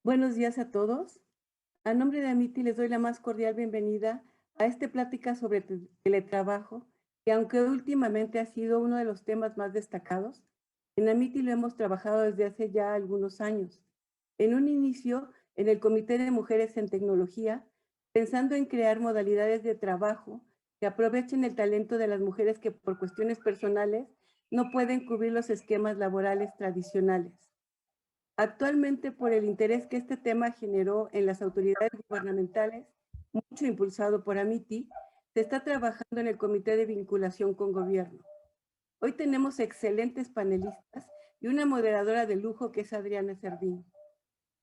Buenos días a todos. A nombre de Amity les doy la más cordial bienvenida a esta plática sobre teletrabajo, que aunque últimamente ha sido uno de los temas más destacados, en Amity lo hemos trabajado desde hace ya algunos años. En un inicio, en el Comité de Mujeres en Tecnología, pensando en crear modalidades de trabajo que aprovechen el talento de las mujeres que por cuestiones personales no pueden cubrir los esquemas laborales tradicionales. Actualmente, por el interés que este tema generó en las autoridades gubernamentales, mucho impulsado por Amity, se está trabajando en el Comité de Vinculación con Gobierno. Hoy tenemos excelentes panelistas y una moderadora de lujo que es Adriana Servín.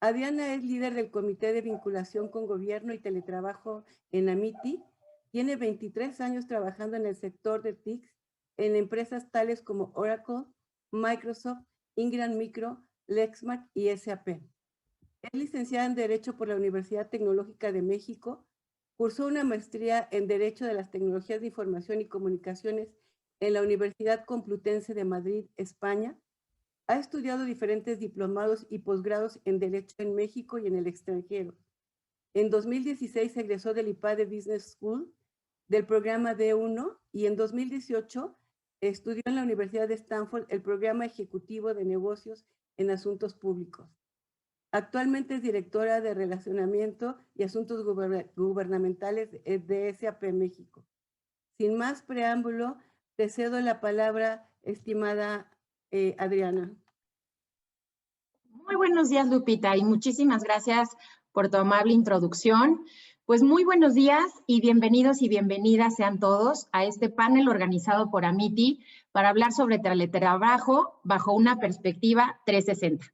Adriana es líder del Comité de Vinculación con Gobierno y Teletrabajo en Amity. Tiene 23 años trabajando en el sector de TICs en empresas tales como Oracle, Microsoft, Ingram Micro, Lexmark y SAP. Es licenciada en Derecho por la Universidad Tecnológica de México. Cursó una maestría en Derecho de las Tecnologías de Información y Comunicaciones en la Universidad Complutense de Madrid, España. Ha estudiado diferentes diplomados y posgrados en Derecho en México y en el extranjero. En 2016 egresó del IPADE Business School del programa D1 y en 2018 estudió en la Universidad de Stanford el programa ejecutivo de negocios en asuntos públicos. Actualmente es directora de Relacionamiento y Asuntos Gubernamentales de SAP México. Sin más preámbulo, te cedo la palabra, estimada Adriana. Muy buenos días, Lupita, y muchísimas gracias por tu amable introducción. Pues muy buenos días y bienvenidos y bienvenidas sean todos a este panel organizado por Amity para hablar sobre teletrabajo bajo una perspectiva 360.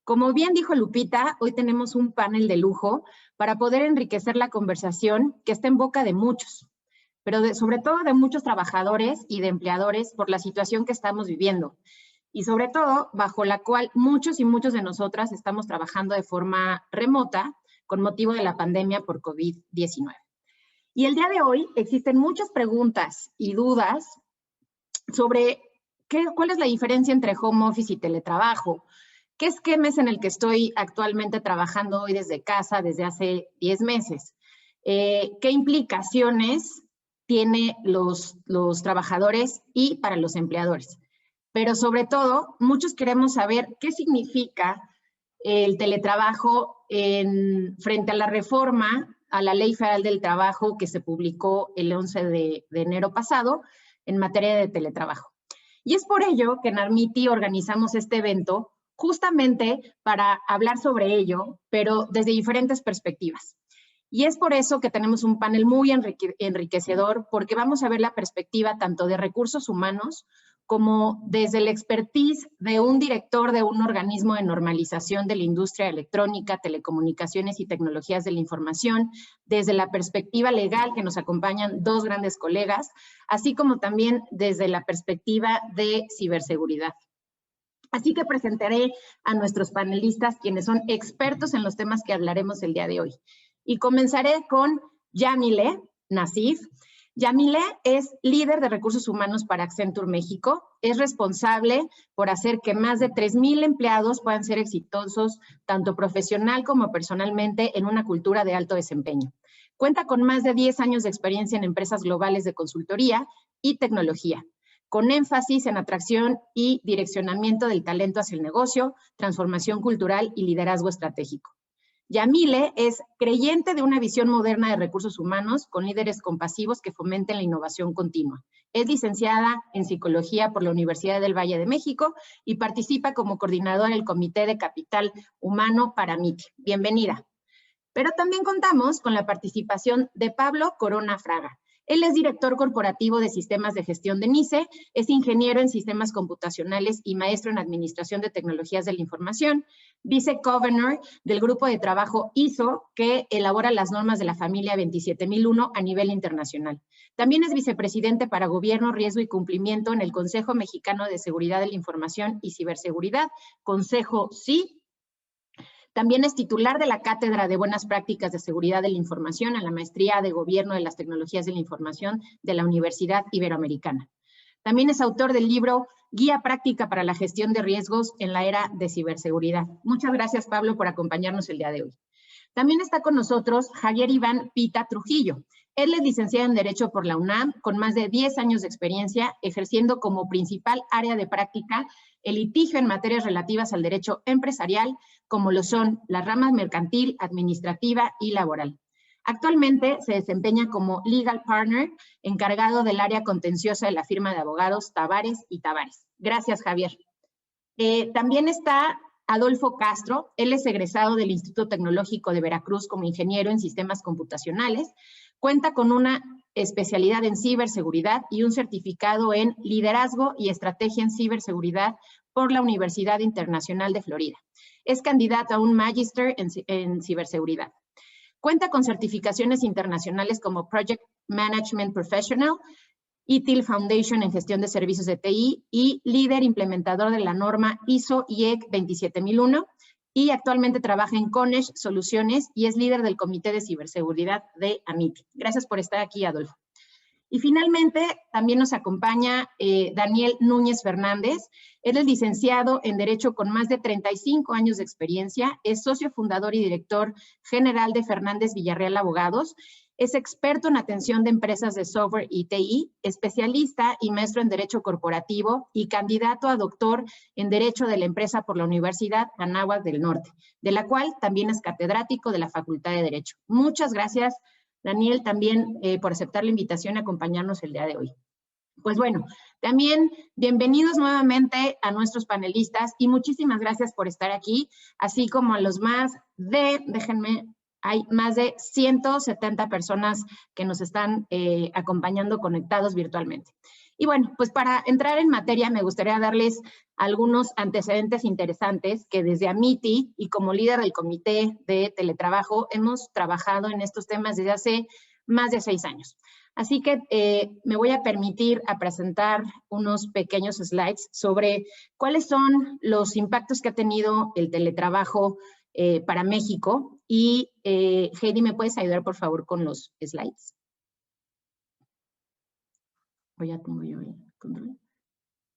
Como bien dijo Lupita, hoy tenemos un panel de lujo para poder enriquecer la conversación que está en boca de muchos, pero sobre todo de muchos trabajadores y de empleadores por la situación que estamos viviendo y sobre todo bajo la cual muchos y muchos de nosotras estamos trabajando de forma remota con motivo de la pandemia por COVID-19. Y el día de hoy existen muchas preguntas y dudas sobre cuál es la diferencia entre home office y teletrabajo. ¿Qué esquema es en el que estoy actualmente trabajando hoy desde casa desde hace 10 meses? ¿Qué implicaciones tiene los trabajadores y para los empleadores? Pero sobre todo, muchos queremos saber qué significa el teletrabajo frente a la reforma a la Ley Federal del Trabajo que se publicó el 11 de enero pasado en materia de teletrabajo. Y es por ello que en Amity organizamos este evento justamente para hablar sobre ello, pero desde diferentes perspectivas. Y es por eso que tenemos un panel muy enriquecedor, porque vamos a ver la perspectiva tanto de recursos humanos como desde la expertise de un director de un organismo de normalización de la industria electrónica, telecomunicaciones y tecnologías de la información, desde la perspectiva legal que nos acompañan dos grandes colegas, así como también desde la perspectiva de ciberseguridad. Así que presentaré a nuestros panelistas, quienes son expertos en los temas que hablaremos el día de hoy. Y comenzaré con Yamile Nassif. Yamile es líder de recursos humanos para Accenture México. Es responsable por hacer que más de 3,000 empleados puedan ser exitosos, tanto profesional como personalmente, en una cultura de alto desempeño. Cuenta con más de 10 años de experiencia en empresas globales de consultoría y tecnología, con énfasis en atracción y direccionamiento del talento hacia el negocio, transformación cultural y liderazgo estratégico. Yamile es creyente de una visión moderna de recursos humanos con líderes compasivos que fomenten la innovación continua. Es licenciada en Psicología por la Universidad del Valle de México y participa como coordinadora del Comité de Capital Humano para Amity. Bienvenida. Pero también contamos con la participación de Pablo Corona Fraga. Él es director corporativo de sistemas de gestión de NICE, es ingeniero en sistemas computacionales y maestro en administración de tecnologías de la información, vice-governor del grupo de trabajo ISO que elabora las normas de la familia 27001 a nivel internacional. También es vicepresidente para Gobierno, Riesgo y Cumplimiento en el Consejo Mexicano de Seguridad de la Información y Ciberseguridad, Consejo SI. También es titular de la Cátedra de Buenas Prácticas de Seguridad de la Información en la Maestría de Gobierno de las Tecnologías de la Información de la Universidad Iberoamericana. También es autor del libro guía práctica para la gestión de riesgos en la era de ciberseguridad. Muchas gracias, Pablo, por acompañarnos el día de hoy. También está con nosotros Javier Iván Pita Trujillo. Él es licenciado en Derecho por la UNAM, con más de 10 años de experiencia, ejerciendo como principal área de práctica el litigio en materias relativas al derecho empresarial, como lo son las ramas mercantil, administrativa y laboral. Actualmente se desempeña como Legal Partner, encargado del área contenciosa de la firma de abogados Tavares y Tavares. Gracias, Javier. También está Adolfo Castro. Él es egresado del Instituto Tecnológico de Veracruz como ingeniero en sistemas computacionales. Cuenta con una especialidad en ciberseguridad y un certificado en liderazgo y estrategia en ciberseguridad por la Universidad Internacional de Florida. Es candidato a un Magister en ciberseguridad. Cuenta con certificaciones internacionales como Project Management Professional, ITIL Foundation en gestión de servicios de TI y líder implementador de la norma ISO/IEC 27001, y actualmente trabaja en Conesh Soluciones y es líder del Comité de Ciberseguridad de AMITI. Gracias por estar aquí, Adolfo. Y finalmente también nos acompaña Daniel Núñez Fernández. Él es licenciado en Derecho con más de 35 años de experiencia, es socio fundador y director general de Fernández Villarreal Abogados. Es experto en atención de empresas de software y TI, especialista y maestro en Derecho Corporativo y candidato a doctor en Derecho de la Empresa por la Universidad Anáhuac del Norte, de la cual también es catedrático de la Facultad de Derecho. Muchas gracias, Daniel, también por aceptar la invitación a acompañarnos el día de hoy. Pues bueno, también bienvenidos nuevamente a nuestros panelistas y muchísimas gracias por estar aquí, así como a los más hay más de 170 personas que nos están acompañando conectados virtualmente. Y bueno, pues para entrar en materia me gustaría darles algunos antecedentes interesantes que desde AMITI y como líder del Comité de Teletrabajo hemos trabajado en estos temas desde hace más de 6 años. Así que me voy a permitir a presentar unos pequeños slides sobre cuáles son los impactos que ha tenido el teletrabajo para México. Y Heidi, ¿me puedes ayudar por favor con los slides? O ya tengo yo el control.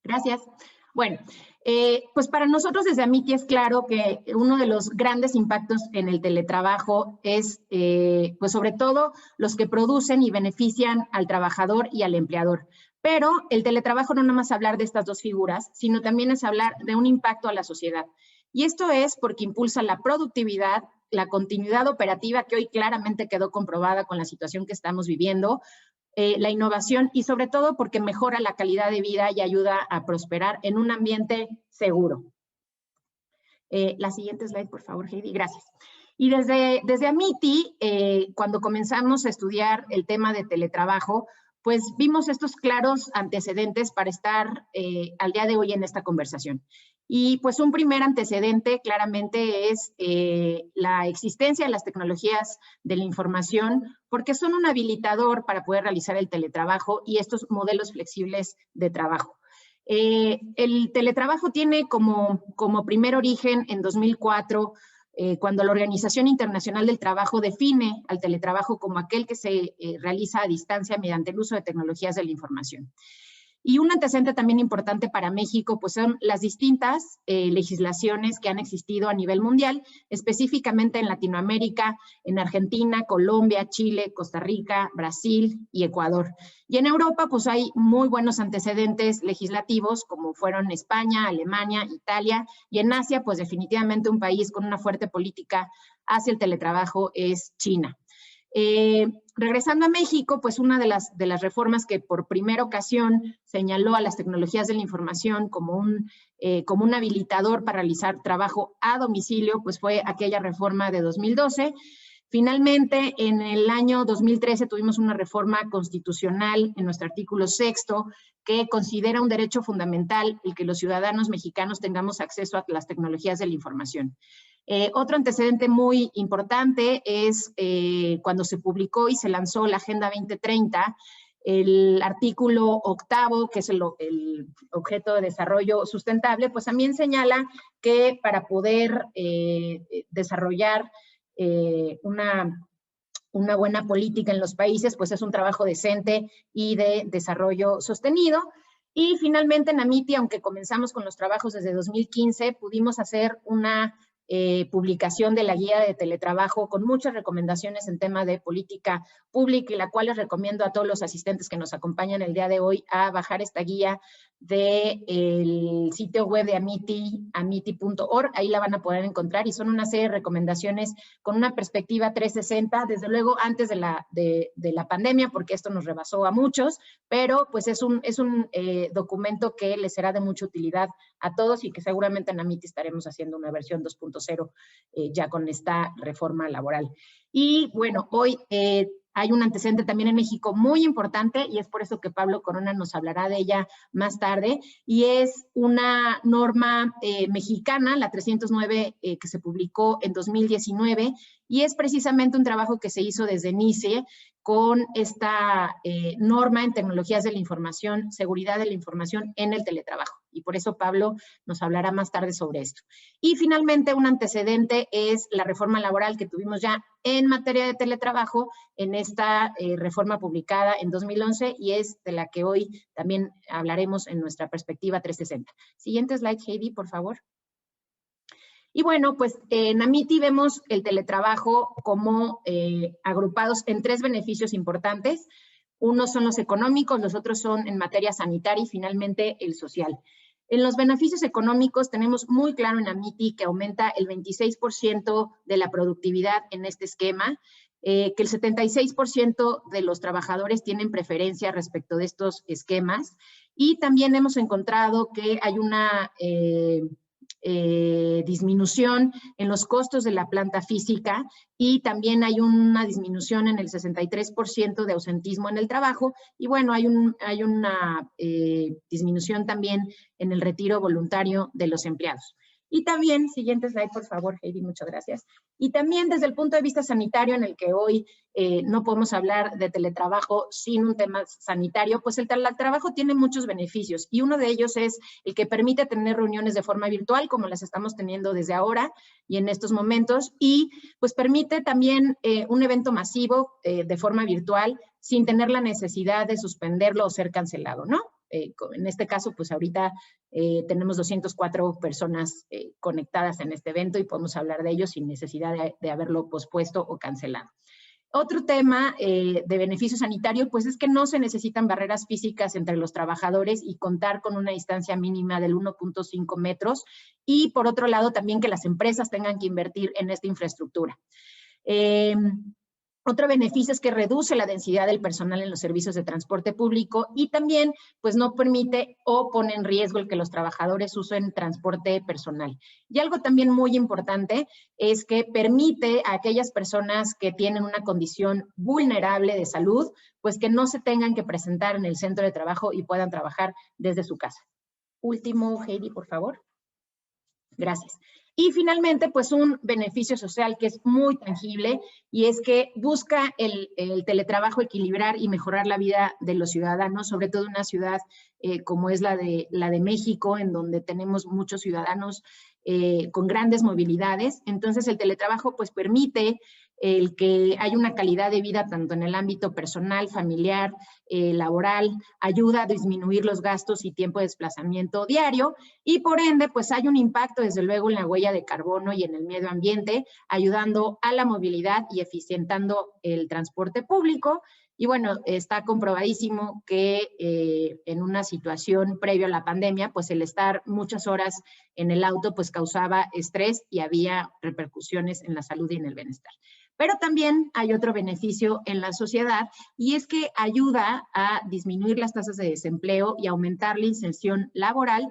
Gracias. Bueno, pues para nosotros desde AMITI es claro que uno de los grandes impactos en el teletrabajo es, pues sobre todo, los que producen y benefician al trabajador y al empleador. Pero el teletrabajo no nada más hablar de estas dos figuras, sino también es hablar de un impacto a la sociedad. Y esto es porque impulsa la productividad, la continuidad operativa, que hoy claramente quedó comprobada con la situación que estamos viviendo, la innovación y sobre todo porque mejora la calidad de vida y ayuda a prosperar en un ambiente seguro. La siguiente slide, por favor, Heidi. Gracias. Y desde AMITI, cuando comenzamos a estudiar el tema de teletrabajo, pues vimos estos claros antecedentes para estar al día de hoy en esta conversación. Y pues un primer antecedente claramente es la existencia de las tecnologías de la información, porque son un habilitador para poder realizar el teletrabajo y estos modelos flexibles de trabajo. El teletrabajo tiene como primer origen en 2004, cuando la Organización Internacional del Trabajo define al teletrabajo como aquel que se realiza a distancia mediante el uso de tecnologías de la información. Y un antecedente también importante para México, pues son las distintas legislaciones que han existido a nivel mundial, específicamente en Latinoamérica, en Argentina, Colombia, Chile, Costa Rica, Brasil y Ecuador. Y en Europa, pues hay muy buenos antecedentes legislativos, como fueron España, Alemania, Italia, y en Asia, pues definitivamente un país con una fuerte política hacia el teletrabajo es China. Regresando a México, pues una de las reformas que por primera ocasión señaló a las tecnologías de la información como un habilitador para realizar trabajo a domicilio, pues fue aquella reforma de 2012. Finalmente, en el año 2013 tuvimos una reforma constitucional en nuestro artículo 6º que considera un derecho fundamental el que los ciudadanos mexicanos tengamos acceso a las tecnologías de la información. Otro antecedente muy importante es cuando se publicó y se lanzó la Agenda 2030, el artículo 8º, que es el objeto de desarrollo sustentable, pues también señala que para poder desarrollar una buena política en los países, pues es un trabajo decente y de desarrollo sostenido. Y finalmente en Amiti, aunque comenzamos con los trabajos desde 2015, pudimos hacer una publicación de la guía de teletrabajo con muchas recomendaciones en tema de política pública, y la cual les recomiendo a todos los asistentes que nos acompañan el día de hoy a bajar esta guía del sitio web de Amiti, amiti.org. Ahí la van a poder encontrar y son una serie de recomendaciones con una perspectiva 360, desde luego antes de la pandemia, porque esto nos rebasó a muchos, pero pues es un documento que les será de mucha utilidad a todos y que seguramente en Amiti estaremos haciendo una versión 2.0 ya con esta reforma laboral. Y bueno, hoy hay un antecedente también en México muy importante, y es por eso que Pablo Corona nos hablará de ella más tarde, y es una norma mexicana, la 309, que se publicó en 2019, y es precisamente un trabajo que se hizo desde NICE con esta norma en tecnologías de la información, seguridad de la información en el teletrabajo. Y por eso Pablo nos hablará más tarde sobre esto. Y finalmente, un antecedente es la reforma laboral que tuvimos ya en materia de teletrabajo en esta reforma publicada en 2011, y es de la que hoy también hablaremos en nuestra perspectiva 360. Siguiente slide, Heidi, por favor. Y bueno, pues en Amiti vemos el teletrabajo como agrupados en 3 beneficios importantes. Unos son los económicos, los otros son en materia sanitaria y finalmente el social. En los beneficios económicos tenemos muy claro en Amiti que aumenta el 26% de la productividad en este esquema, que el 76% de los trabajadores tienen preferencia respecto de estos esquemas, y también hemos encontrado que hay una disminución en los costos de la planta física, y también hay una disminución en el 63% de ausentismo en el trabajo, y bueno, hay una disminución también en el retiro voluntario de los empleados. Y también, siguiente slide, por favor, Heidi, muchas gracias. Y también desde el punto de vista sanitario, en el que hoy no podemos hablar de teletrabajo sin un tema sanitario, pues el teletrabajo tiene muchos beneficios, y uno de ellos es el que permite tener reuniones de forma virtual, como las estamos teniendo desde ahora y en estos momentos, y pues permite también un evento masivo de forma virtual sin tener la necesidad de suspenderlo o ser cancelado, ¿no? En este caso, pues ahorita tenemos 204 personas conectadas en este evento y podemos hablar de ello sin necesidad de haberlo pospuesto o cancelado. Otro tema de beneficio sanitario, pues es que no se necesitan barreras físicas entre los trabajadores y contar con una distancia mínima del 1.5 metros, y por otro lado también que las empresas tengan que invertir en esta infraestructura. Otro beneficio es que reduce la densidad del personal en los servicios de transporte público, y también pues no permite o pone en riesgo el que los trabajadores usen transporte personal. Y algo también muy importante es que permite a aquellas personas que tienen una condición vulnerable de salud, pues que no se tengan que presentar en el centro de trabajo y puedan trabajar desde su casa. Último, Heidi, por favor. Gracias. Y finalmente, pues un beneficio social que es muy tangible, y es que busca el teletrabajo equilibrar y mejorar la vida de los ciudadanos, sobre todo en una ciudad como es la de México, en donde tenemos muchos ciudadanos con grandes movilidades. Entonces, el teletrabajo pues permite el que haya una calidad de vida tanto en el ámbito personal, familiar, laboral, ayuda a disminuir los gastos y tiempo de desplazamiento diario, y por ende, pues hay un impacto desde luego en la huella de carbono y en el medio ambiente, ayudando a la movilidad y eficientando el transporte público. Y bueno, está comprobadísimo que en una situación previo a la pandemia, pues el estar muchas horas en el auto pues causaba estrés y había repercusiones en la salud y en el bienestar. Pero también hay otro beneficio en la sociedad, y es que ayuda a disminuir las tasas de desempleo y aumentar la inserción laboral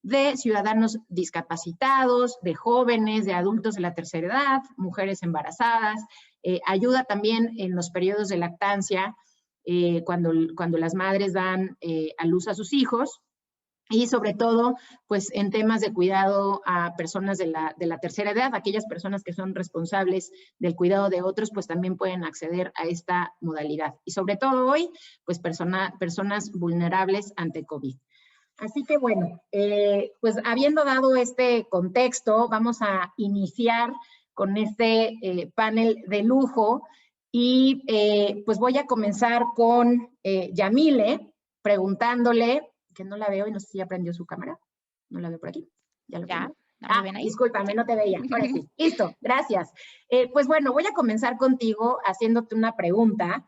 de ciudadanos discapacitados, de jóvenes, de adultos de la tercera edad, mujeres embarazadas. Ayuda también en los periodos de lactancia, cuando las madres dan a luz a sus hijos. Y sobre todo, pues en temas de cuidado a personas de la tercera edad, aquellas personas que son responsables del cuidado de otros, pues también pueden acceder a esta modalidad. Y sobre todo hoy, pues personas vulnerables ante COVID. Así que bueno, pues habiendo dado este contexto, vamos a iniciar con este panel de lujo, y pues voy a comenzar con Yamile, preguntándole que no la veo y no sé si ya prendió su cámara. No la veo por aquí. Ya lo Ya, prendió. ¿me ven ahí? Discúlpame, no te veía. Ahora sí. Listo, gracias. Pues bueno, voy a comenzar contigo haciéndote una pregunta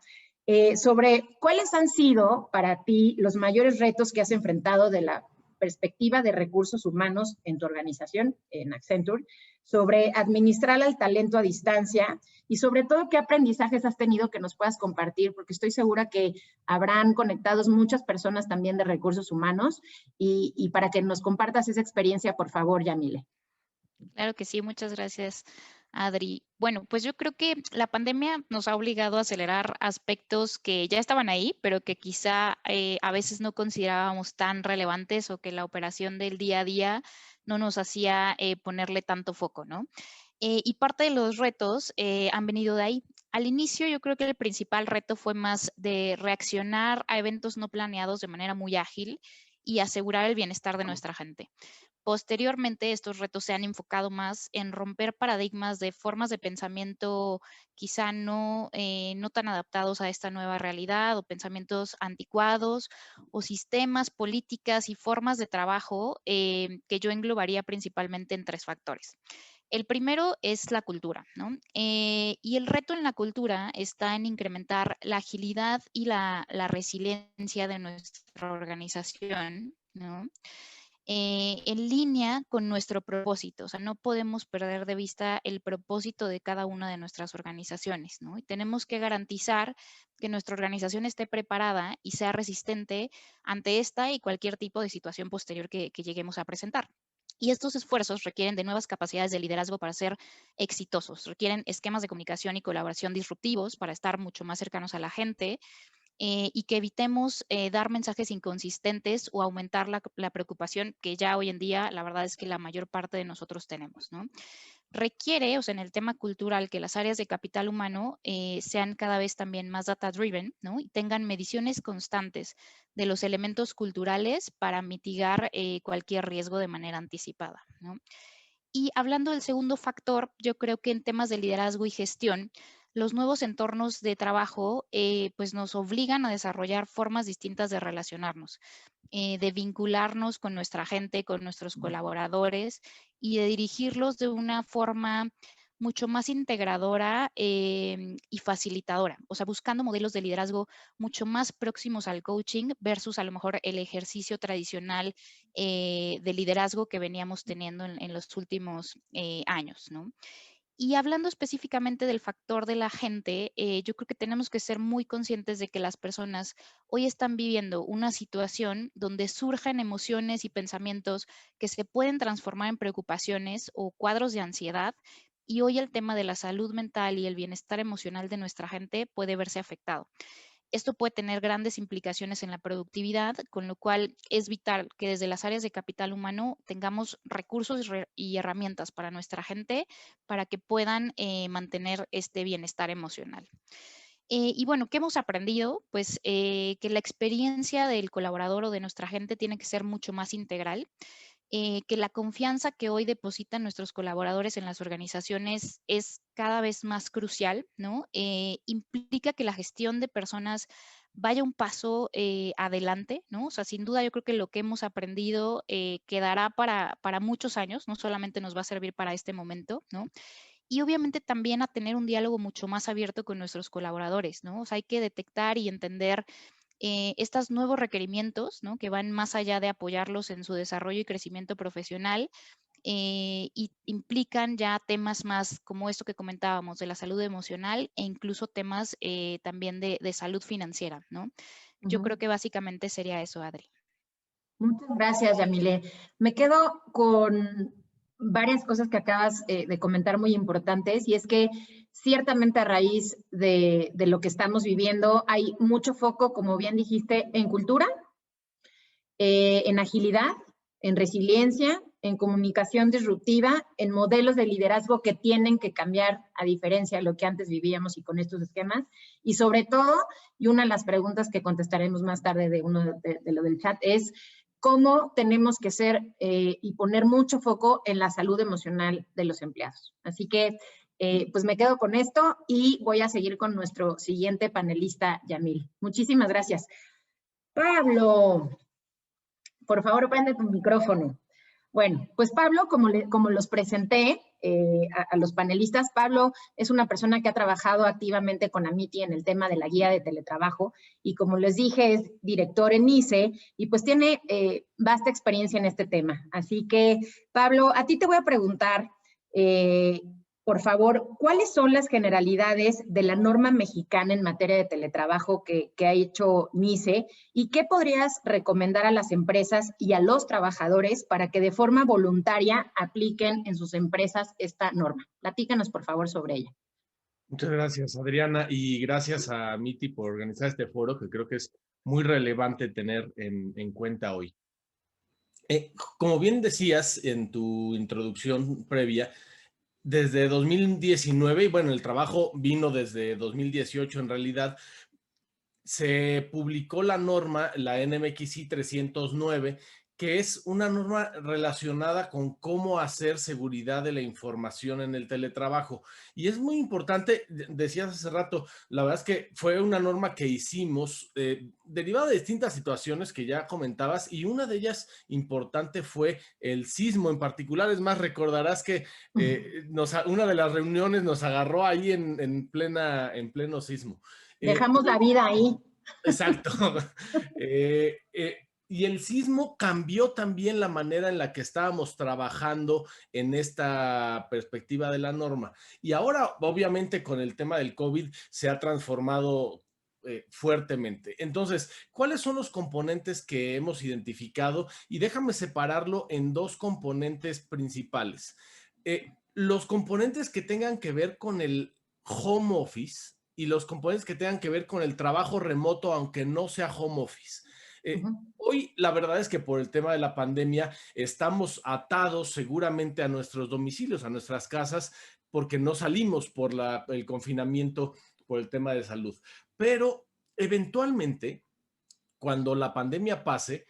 sobre cuáles han sido para ti los mayores retos que has enfrentado de la perspectiva de recursos humanos en tu organización, en Accenture, sobre administrar al talento a distancia y sobre todo qué aprendizajes has tenido que nos puedas compartir, porque estoy segura que habrán conectados muchas personas también de recursos humanos y para que nos compartas esa experiencia, por favor, Yamile. Claro que sí, muchas gracias, Adri. Bueno, pues yo creo que la pandemia nos ha obligado a acelerar aspectos que ya estaban ahí, pero que quizá a veces no considerábamos tan relevantes o que la operación del día a día no nos hacía ponerle tanto foco, ¿no? Y parte de los retos han venido de ahí. Al inicio yo creo que el principal reto fue más de reaccionar a eventos no planeados de manera muy ágil y asegurar el bienestar de nuestra gente. Posteriormente, estos retos se han enfocado más en romper paradigmas de formas de pensamiento quizá no tan adaptados a esta nueva realidad o pensamientos anticuados o sistemas, políticas y formas de trabajo que yo englobaría principalmente en 3 factores. El primero es la cultura, ¿no? Y el reto en la cultura está en incrementar la agilidad y la resiliencia de nuestra organización, ¿no? En línea con nuestro propósito. O sea, no podemos perder de vista el propósito de cada una de nuestras organizaciones, ¿no? Y tenemos que garantizar que nuestra organización esté preparada y sea resistente ante esta y cualquier tipo de situación posterior que lleguemos a presentar. Y estos esfuerzos requieren de nuevas capacidades de liderazgo para ser exitosos, requieren esquemas de comunicación y colaboración disruptivos para estar mucho más cercanos a la gente, y que evitemos dar mensajes inconsistentes o aumentar la preocupación que ya hoy en día la verdad es que la mayor parte de nosotros tenemos, ¿no? Requiere, o sea, en el tema cultural, que las áreas de capital humano sean cada vez también más data-driven, ¿no? Y tengan mediciones constantes de los elementos culturales para mitigar cualquier riesgo de manera anticipada, ¿no? Y hablando del segundo factor, yo creo que en temas de liderazgo y gestión, los nuevos entornos de trabajo pues nos obligan a desarrollar formas distintas de relacionarnos, de vincularnos con nuestra gente, con nuestros colaboradores y de dirigirlos de una forma mucho más integradora y facilitadora, o sea, buscando modelos de liderazgo mucho más próximos al coaching versus a lo mejor el ejercicio tradicional de liderazgo que veníamos teniendo en los últimos años, ¿no? Y hablando específicamente del factor de la gente, yo creo que tenemos que ser muy conscientes de que las personas hoy están viviendo una situación donde surgen emociones y pensamientos que se pueden transformar en preocupaciones o cuadros de ansiedad. Y hoy el tema de la salud mental y el bienestar emocional de nuestra gente puede verse afectado. Esto puede tener grandes implicaciones en la productividad, con lo cual es vital que desde las áreas de capital humano tengamos recursos y herramientas para nuestra gente para que puedan mantener este bienestar emocional. Y bueno, ¿qué hemos aprendido? Pues que la experiencia del colaborador o de nuestra gente tiene que ser mucho más integral, que la confianza que hoy depositan nuestros colaboradores en las organizaciones es cada vez más crucial, ¿no? Implica que la gestión de personas vaya un paso adelante, ¿no? O sea, sin duda yo creo que lo que hemos aprendido quedará para muchos años, no solamente nos va a servir para este momento, ¿no? Y obviamente también a tener un diálogo mucho más abierto con nuestros colaboradores, ¿no? O sea, hay que detectar y entender estos nuevos requerimientos, ¿no? Que van más allá de apoyarlos en su desarrollo y crecimiento profesional y implican ya temas más como esto que comentábamos de la salud emocional e incluso temas también de salud financiera, ¿no? Yo creo que básicamente sería eso, Adri. Muchas gracias, Yamile. Me quedo con varias cosas que acabas de comentar muy importantes y es que ciertamente a raíz de lo que estamos viviendo hay mucho foco, como bien dijiste, en cultura, en agilidad, en resiliencia, en comunicación disruptiva, en modelos de liderazgo que tienen que cambiar a diferencia de lo que antes vivíamos y con estos esquemas. Y sobre todo, y una de las preguntas que contestaremos más tarde de lo del chat es cómo tenemos que ser y poner mucho foco en la salud emocional de los empleados. Así que, pues me quedo con esto y voy a seguir con nuestro siguiente panelista, Yamil. Muchísimas gracias. Pablo. por favor, prende tu micrófono. Bueno, pues Pablo, como los presenté a los panelistas, Pablo es una persona que ha trabajado activamente con Amity en el tema de la guía de teletrabajo y como les dije es director en ICE y pues tiene vasta experiencia en este tema. Así que Pablo, a ti te voy a preguntar, por favor, ¿cuáles son las generalidades de la norma mexicana en materia de teletrabajo que ha hecho NICE y qué podrías recomendar a las empresas y a los trabajadores para que de forma voluntaria apliquen en sus empresas esta norma? Platícanos, por favor, sobre ella. Muchas gracias, Adriana, y gracias a Amity por organizar este foro que creo que es muy relevante tener en cuenta hoy. Como bien decías en tu introducción previa, desde 2019, y bueno, el trabajo vino desde 2018 en realidad, se publicó la norma, la NMXI 309, que es una norma relacionada con cómo hacer seguridad de la información en el teletrabajo. Y es muy importante, decías hace rato, la verdad es que fue una norma que hicimos derivada de distintas situaciones que ya comentabas, y una de ellas importante fue el sismo en particular. Es más, recordarás que una de las reuniones nos agarró ahí en pleno sismo. Dejamos la vida ahí. Exacto. Y el sismo cambió también la manera en la que estábamos trabajando en esta perspectiva de la norma. Y ahora, obviamente, con el tema del COVID se ha transformado fuertemente. Entonces, ¿cuáles son los componentes que hemos identificado? Y déjame separarlo en dos componentes principales. Los componentes que tengan que ver con el home office y los componentes que tengan que ver con el trabajo remoto, aunque no sea home office. Hoy la verdad es que por el tema de la pandemia estamos atados seguramente a nuestros domicilios, a nuestras casas, porque no salimos por el confinamiento, por el tema de salud. Pero eventualmente, cuando la pandemia pase,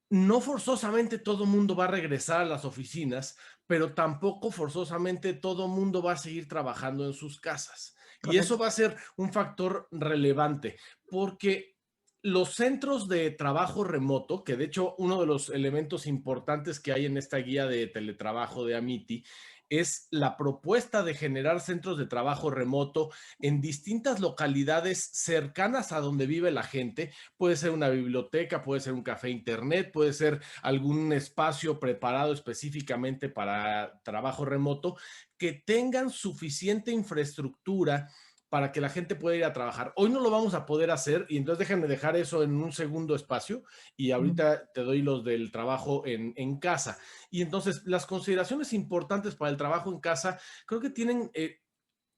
no forzosamente todo mundo va a regresar a las oficinas, pero tampoco forzosamente todo mundo va a seguir trabajando en sus casas. Correcto. Y eso va a ser un factor relevante, porque los centros de trabajo remoto, que de hecho uno de los elementos importantes que hay en esta guía de teletrabajo de Amity, es la propuesta de generar centros de trabajo remoto en distintas localidades cercanas a donde vive la gente. Puede ser una biblioteca, puede ser un café internet, puede ser algún espacio preparado específicamente para trabajo remoto, que tengan suficiente infraestructura para que la gente pueda ir a trabajar. Hoy no lo vamos a poder hacer y entonces déjenme dejar eso en un segundo espacio y ahorita te doy los del trabajo en casa. Y entonces las consideraciones importantes para el trabajo en casa creo que tienen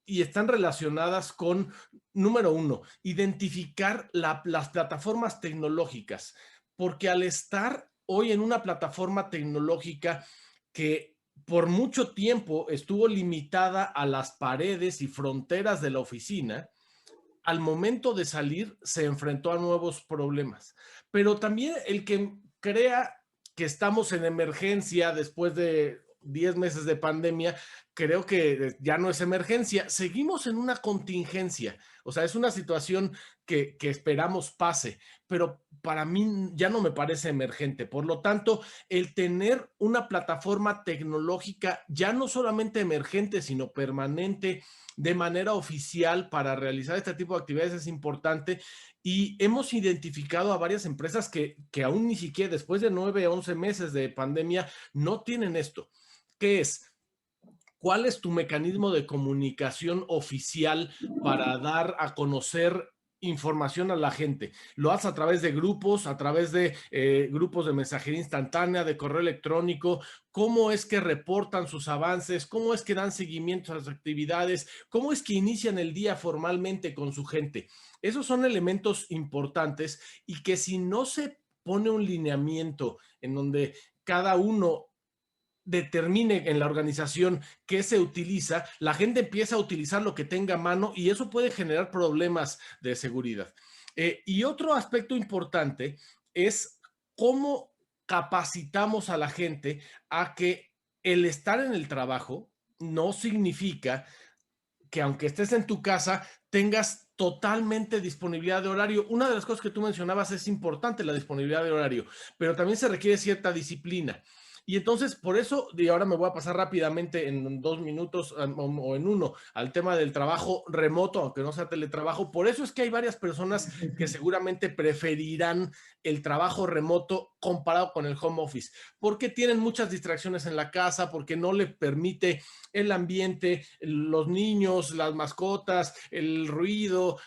y están relacionadas con, número uno, identificar las plataformas tecnológicas, porque al estar hoy en una plataforma tecnológica que por mucho tiempo estuvo limitada a las paredes y fronteras de la oficina, al momento de salir se enfrentó a nuevos problemas. Pero también el que crea que estamos en emergencia después de 10 meses de pandemia, creo que ya no es emergencia, seguimos en una contingencia, o sea, es una situación que esperamos pase, pero para mí ya no me parece emergente. Por lo tanto, el tener una plataforma tecnológica ya no solamente emergente, sino permanente, de manera oficial para realizar este tipo de actividades es importante. Y hemos identificado a varias empresas que aún ni siquiera después de 9 a 11 meses de pandemia no tienen esto. ¿Qué es? ¿Cuál es tu mecanismo de comunicación oficial para dar a conocer información a la gente? Lo haces a través de grupos, a través de grupos de mensajería instantánea, de correo electrónico. ¿Cómo es que reportan sus avances? ¿Cómo es que dan seguimiento a las actividades? ¿Cómo es que inician el día formalmente con su gente? Esos son elementos importantes y que si no se pone un lineamiento en donde cada uno determine en la organización qué se utiliza, la gente empieza a utilizar lo que tenga a mano y eso puede generar problemas de seguridad. Y otro aspecto importante es cómo capacitamos a la gente a que el estar en el trabajo no significa que aunque estés en tu casa tengas totalmente disponibilidad de horario. Una de las cosas que tú mencionabas es importante, la disponibilidad de horario, pero también se requiere cierta disciplina. Y entonces, por eso, y ahora me voy a pasar rápidamente en 2 minutos o en 1 al tema del trabajo remoto, aunque no sea teletrabajo. Por eso es que hay varias personas que seguramente preferirán el trabajo remoto comparado con el home office, porque tienen muchas distracciones en la casa, porque no le permite el ambiente, los niños, las mascotas, el ruido,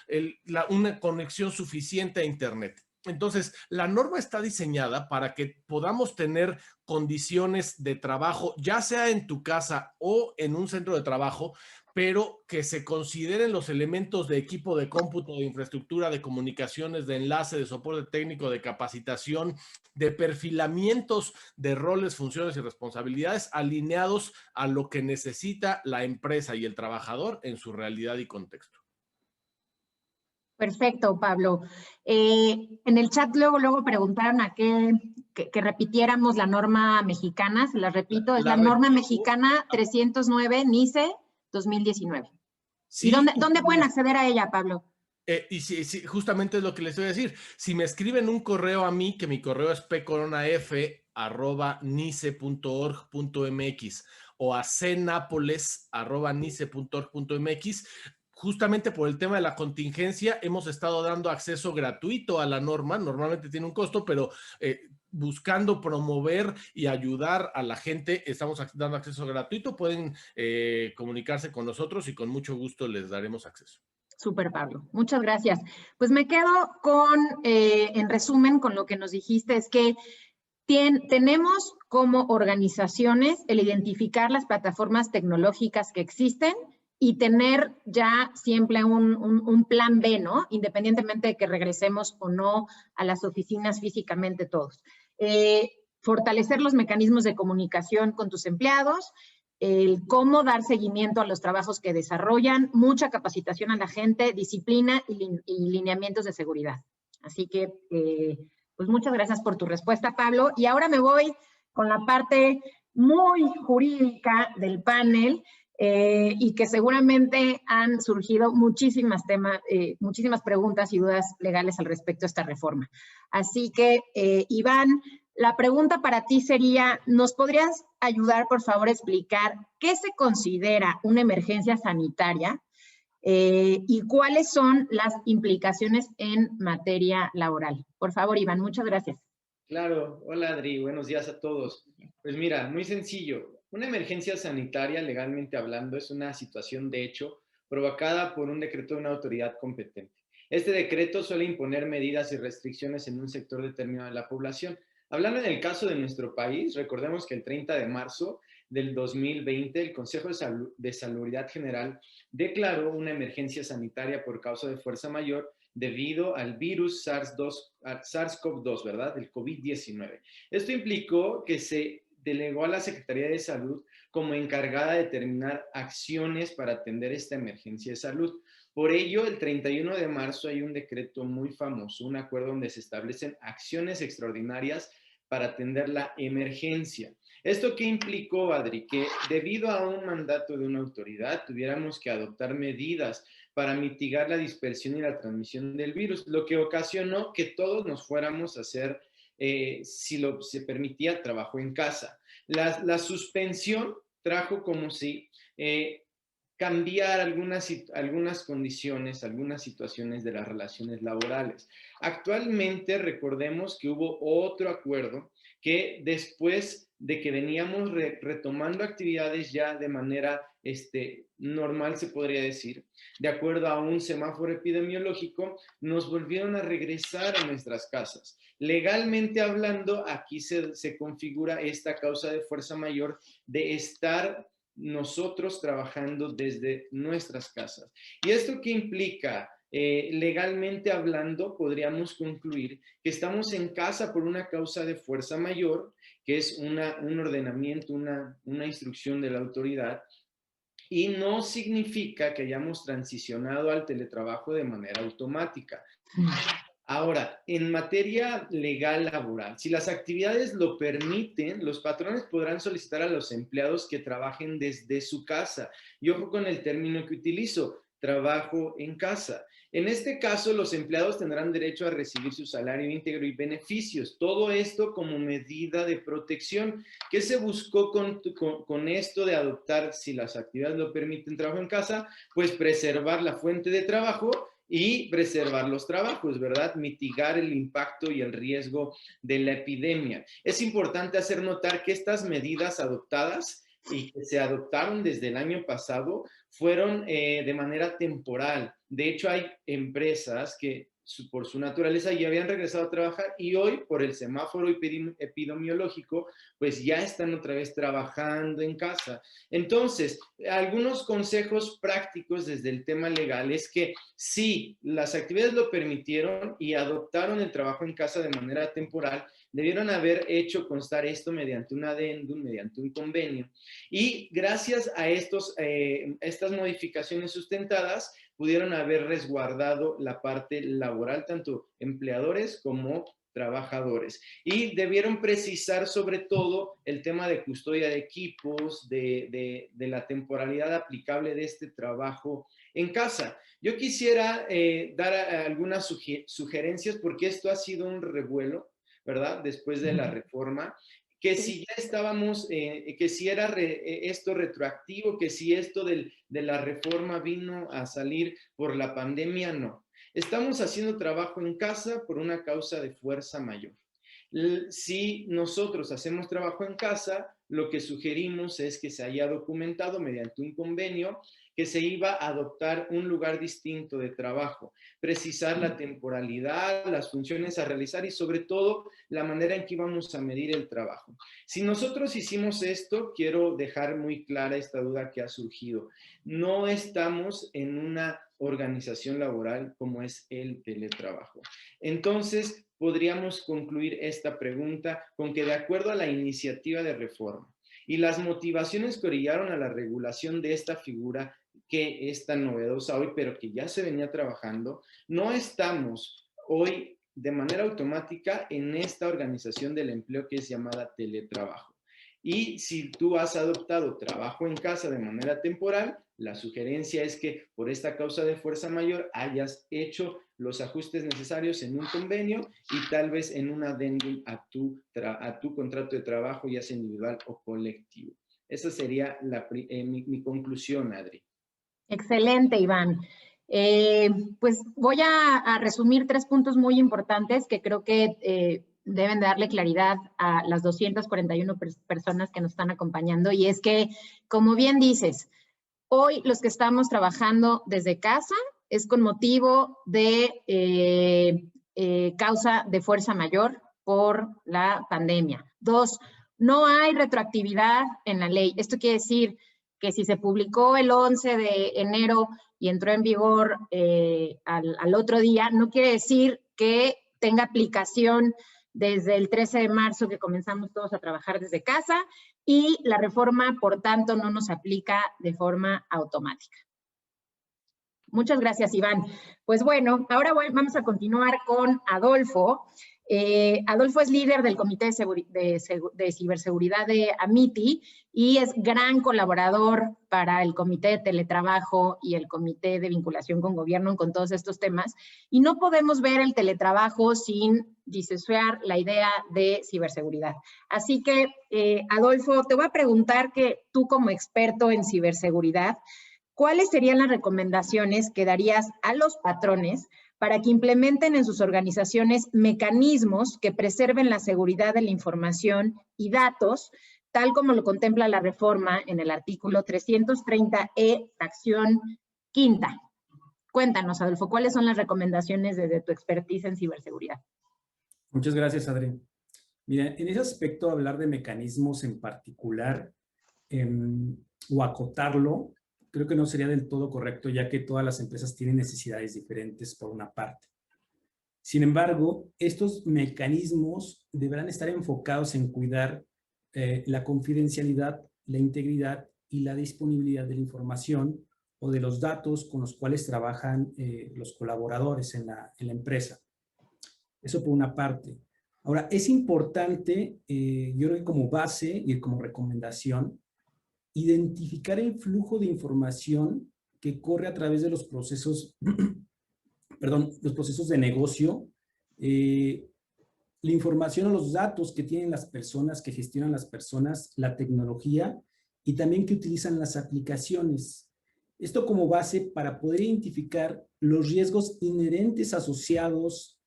una conexión suficiente a Internet. Entonces, la norma está diseñada para que podamos tener condiciones de trabajo, ya sea en tu casa o en un centro de trabajo, pero que se consideren los elementos de equipo de cómputo, de infraestructura, de comunicaciones, de enlace, de soporte técnico, de capacitación, de perfilamientos de roles, funciones y responsabilidades alineados a lo que necesita la empresa y el trabajador en su realidad y contexto. Perfecto, Pablo. En el chat luego preguntaron a que repitiéramos la norma mexicana. Se la repito, es la norma mexicana 309 NICE 2019. Sí, ¿y dónde pueden acceder a ella, Pablo? Y sí, justamente es lo que les voy a decir. Si me escriben un correo a mí, que mi correo es pcoronaf@nice.org.mx o a cnapoles@nice.org.mx, justamente por el tema de la contingencia, hemos estado dando acceso gratuito a la norma. Normalmente tiene un costo, pero buscando promover y ayudar a la gente, estamos dando acceso gratuito. Pueden comunicarse con nosotros y con mucho gusto les daremos acceso. Súper, Pablo. Muchas gracias. Pues me quedo con, en resumen, con lo que nos dijiste, es que tenemos como organizaciones el identificar las plataformas tecnológicas que existen y tener ya siempre un plan B, ¿no? Independientemente de que regresemos o no a las oficinas físicamente todos. Fortalecer los mecanismos de comunicación con tus empleados, el cómo dar seguimiento a los trabajos que desarrollan, mucha capacitación a la gente, disciplina y lineamientos de seguridad. Así que, pues muchas gracias por tu respuesta, Pablo. Y ahora me voy con la parte muy jurídica del panel y que seguramente han surgido muchísimas preguntas y dudas legales al respecto de esta reforma. Así que, Iván, la pregunta para ti sería, ¿nos podrías ayudar, por favor, a explicar qué se considera una emergencia sanitaria y cuáles son las implicaciones en materia laboral? Por favor, Iván, muchas gracias. Claro. Hola, Adri. Buenos días a todos. Pues mira, muy sencillo. Una emergencia sanitaria, legalmente hablando, es una situación de hecho provocada por un decreto de una autoridad competente. Este decreto suele imponer medidas y restricciones en un sector determinado de la población. Hablando en el caso de nuestro país, recordemos que el 30 de marzo del 2020, el Consejo de Salubridad General declaró una emergencia sanitaria por causa de fuerza mayor debido al virus SARS-CoV-2, ¿verdad? El COVID-19. Esto implicó que se delegó a la Secretaría de Salud como encargada de determinar acciones para atender esta emergencia de salud. Por ello, el 31 de marzo hay un decreto muy famoso, un acuerdo donde se establecen acciones extraordinarias para atender la emergencia. ¿Esto qué implicó, Adri? Que debido a un mandato de una autoridad tuviéramos que adoptar medidas para mitigar la dispersión y la transmisión del virus, lo que ocasionó que todos nos fuéramos a hacer, si se permitía, trabajo en casa. La suspensión trajo como si cambiar algunas condiciones, algunas situaciones de las relaciones laborales. Actualmente, recordemos que hubo otro acuerdo que después de que veníamos retomando actividades ya de manera normal, se podría decir, de acuerdo a un semáforo epidemiológico, nos volvieron a regresar a nuestras casas. Legalmente hablando, aquí se configura esta causa de fuerza mayor de estar nosotros trabajando desde nuestras casas. ¿Y esto qué implica? Legalmente hablando, podríamos concluir que estamos en casa por una causa de fuerza mayor, que es un ordenamiento, una instrucción de la autoridad, y no significa que hayamos transicionado al teletrabajo de manera automática. Ahora, en materia legal laboral, si las actividades lo permiten, los patrones podrán solicitar a los empleados que trabajen desde su casa. Y ojo con el término que utilizo, trabajo en casa. En este caso, los empleados tendrán derecho a recibir su salario íntegro y beneficios. Todo esto como medida de protección. ¿Qué se buscó con esto de adoptar, si las actividades lo permiten, trabajo en casa? Pues preservar la fuente de trabajo y preservar los trabajos, ¿verdad? Mitigar el impacto y el riesgo de la epidemia. Es importante hacer notar que estas medidas adoptadas y que se adoptaron desde el año pasado fueron de manera temporal. De hecho, hay empresas que por su naturaleza ya habían regresado a trabajar y hoy, por el semáforo epidemiológico, pues ya están otra vez trabajando en casa. Entonces, algunos consejos prácticos desde el tema legal es que si las actividades lo permitieron y adoptaron el trabajo en casa de manera temporal, debieron haber hecho constar esto mediante un adendum, mediante un convenio. Y gracias a estas modificaciones sustentadas, pudieron haber resguardado la parte laboral, tanto empleadores como trabajadores. Y debieron precisar sobre todo el tema de custodia de equipos, de la temporalidad aplicable de este trabajo en casa. Yo quisiera dar algunas sugerencias porque esto ha sido un revuelo, ¿verdad? Después de la reforma, que si ya estábamos, que si era esto retroactivo, que si esto de la reforma vino a salir por la pandemia, no. Estamos haciendo trabajo en casa por una causa de fuerza mayor. Si nosotros hacemos trabajo en casa, lo que sugerimos es que se haya documentado mediante un convenio que se iba a adoptar un lugar distinto de trabajo, precisar la temporalidad, las funciones a realizar y sobre todo la manera en que íbamos a medir el trabajo. Si nosotros hicimos esto, quiero dejar muy clara esta duda que ha surgido. No estamos en una organización laboral como es el teletrabajo. Entonces, podríamos concluir esta pregunta con que de acuerdo a la iniciativa de reforma y las motivaciones que orillaron a la regulación de esta figura que es tan novedosa hoy, pero que ya se venía trabajando, no estamos hoy de manera automática en esta organización del empleo que es llamada teletrabajo. Y si tú has adoptado trabajo en casa de manera temporal, la sugerencia es que por esta causa de fuerza mayor hayas hecho los ajustes necesarios en un convenio y tal vez en un adendum a tu contrato de trabajo, ya sea individual o colectivo. Esa sería mi conclusión, Adri. Excelente, Iván. Pues voy a resumir 3 puntos muy importantes que creo que deben darle claridad a las 241 personas que nos están acompañando. Y es que, como bien dices, hoy los que estamos trabajando desde casa es con motivo de causa de fuerza mayor por la pandemia. 2, no hay retroactividad en la ley. Esto quiere decir que si se publicó el 11 de enero y entró en vigor al otro día, no quiere decir que tenga aplicación desde el 13 de marzo que comenzamos todos a trabajar desde casa y la reforma, por tanto, no nos aplica de forma automática. Muchas gracias, Iván. Pues bueno, ahora vamos a continuar con Adolfo. Adolfo es líder del Comité de Ciberseguridad de AMITI y es gran colaborador para el Comité de Teletrabajo y el Comité de Vinculación con Gobierno con todos estos temas. Y no podemos ver el teletrabajo sin disociar la idea de ciberseguridad. Así que, Adolfo, te voy a preguntar que tú como experto en ciberseguridad, ¿cuáles serían las recomendaciones que darías a los patrones para que implementen en sus organizaciones mecanismos que preserven la seguridad de la información y datos, tal como lo contempla la reforma en el artículo 330E, fracción quinta? Cuéntanos, Adolfo, ¿cuáles son las recomendaciones desde tu expertise en ciberseguridad? Muchas gracias, Adri. Mira, en ese aspecto, hablar de mecanismos en particular o acotarlo, creo que no sería del todo correcto, ya que todas las empresas tienen necesidades diferentes por una parte. Sin embargo, estos mecanismos deberán estar enfocados en cuidar la confidencialidad, la integridad y la disponibilidad de la información o de los datos con los cuales trabajan los colaboradores en la empresa. Eso por una parte. Ahora, es importante, yo creo que como base y como recomendación, identificar el flujo de información que corre a través de los procesos los procesos de negocio, la información o los datos que tienen las personas, que gestionan las personas, la tecnología y también que utilizan las aplicaciones. Esto como base para poder identificar los riesgos inherentes asociados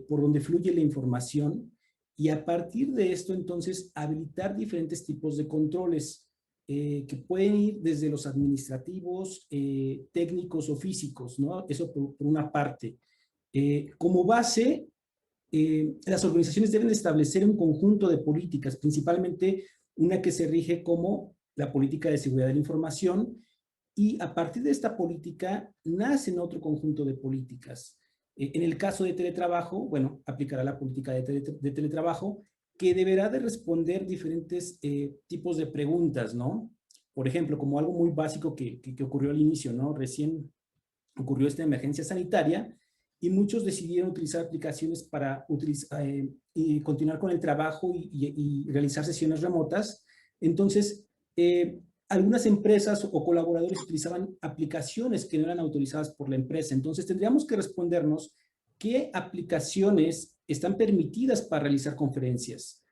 por donde fluye la información y a partir de esto entonces habilitar diferentes tipos de controles que pueden ir desde los administrativos, técnicos o físicos, ¿no? Eso por una parte. Como base, las organizaciones deben establecer un conjunto de políticas, principalmente una que se rige como la política de seguridad de la información, y a partir de esta política nacen otro conjunto de políticas. En el caso de teletrabajo, bueno, aplicará la política de teletrabajo que deberá de responder diferentes tipos de preguntas, ¿no? Por ejemplo, como algo muy básico que ocurrió al inicio, ¿no? Recién ocurrió esta emergencia sanitaria y muchos decidieron utilizar aplicaciones para y continuar con el trabajo y realizar sesiones remotas. Entonces, algunas empresas o colaboradores utilizaban aplicaciones que no eran autorizadas por la empresa. Entonces, tendríamos que respondernos qué aplicaciones están permitidas para realizar conferencias.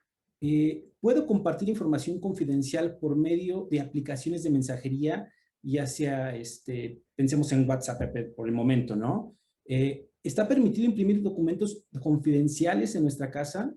¿Puedo compartir información confidencial por medio de aplicaciones de mensajería, ya sea, pensemos en WhatsApp por el momento, ¿no? ¿Está permitido imprimir documentos confidenciales en nuestra casa?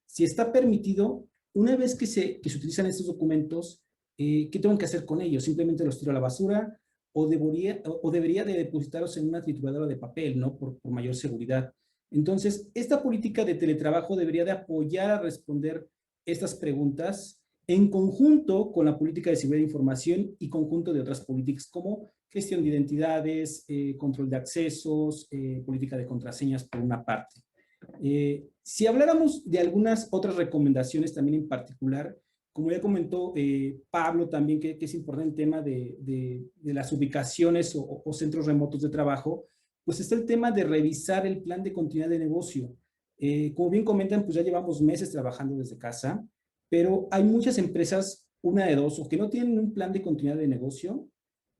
Si está permitido, una vez que se utilizan estos documentos, ¿qué tengo que hacer con ellos? ¿Simplemente los tiro a la basura? ¿O debería de depositarlos en una trituradora de papel, ¿no? Por mayor seguridad. Entonces, esta política de teletrabajo debería de apoyar a responder estas preguntas en conjunto con la política de seguridad de información y conjunto de otras políticas como gestión de identidades, control de accesos, política de contraseñas por una parte. Si habláramos de algunas otras recomendaciones también en particular, como ya comentó Pablo también, que es importante el tema de las ubicaciones o centros remotos de trabajo, pues está el tema de revisar el plan de continuidad de negocio. Como bien comentan, pues ya llevamos meses trabajando desde casa, pero hay muchas empresas, una de dos, o que no tienen un plan de continuidad de negocio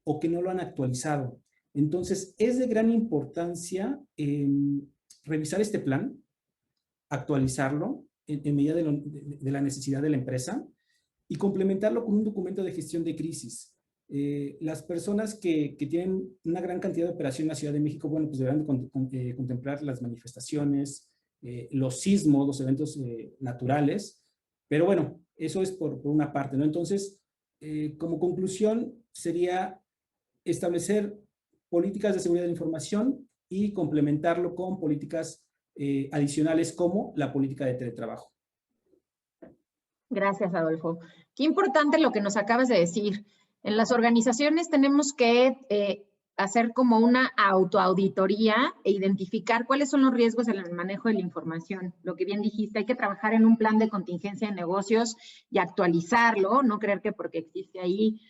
o que no lo han actualizado. Entonces, es de gran importancia revisar este plan, actualizarlo en medida de la necesidad de la empresa y complementarlo con un documento de gestión de crisis. Las personas que tienen una gran cantidad de operación en la Ciudad de México, bueno, pues deberán contemplar las manifestaciones, los sismos, los eventos naturales, pero bueno, eso es por una parte, ¿no? Entonces, como conclusión, sería establecer políticas de seguridad de la información y complementarlo con políticas adicionales como la política de teletrabajo. Gracias, Adolfo. Qué importante lo que nos acabas de decir. En las organizaciones tenemos que hacer como una autoauditoría e identificar cuáles son los riesgos en el manejo de la información. Lo que bien dijiste, hay que trabajar en un plan de contingencia de negocios y actualizarlo, no creer que porque existe ahí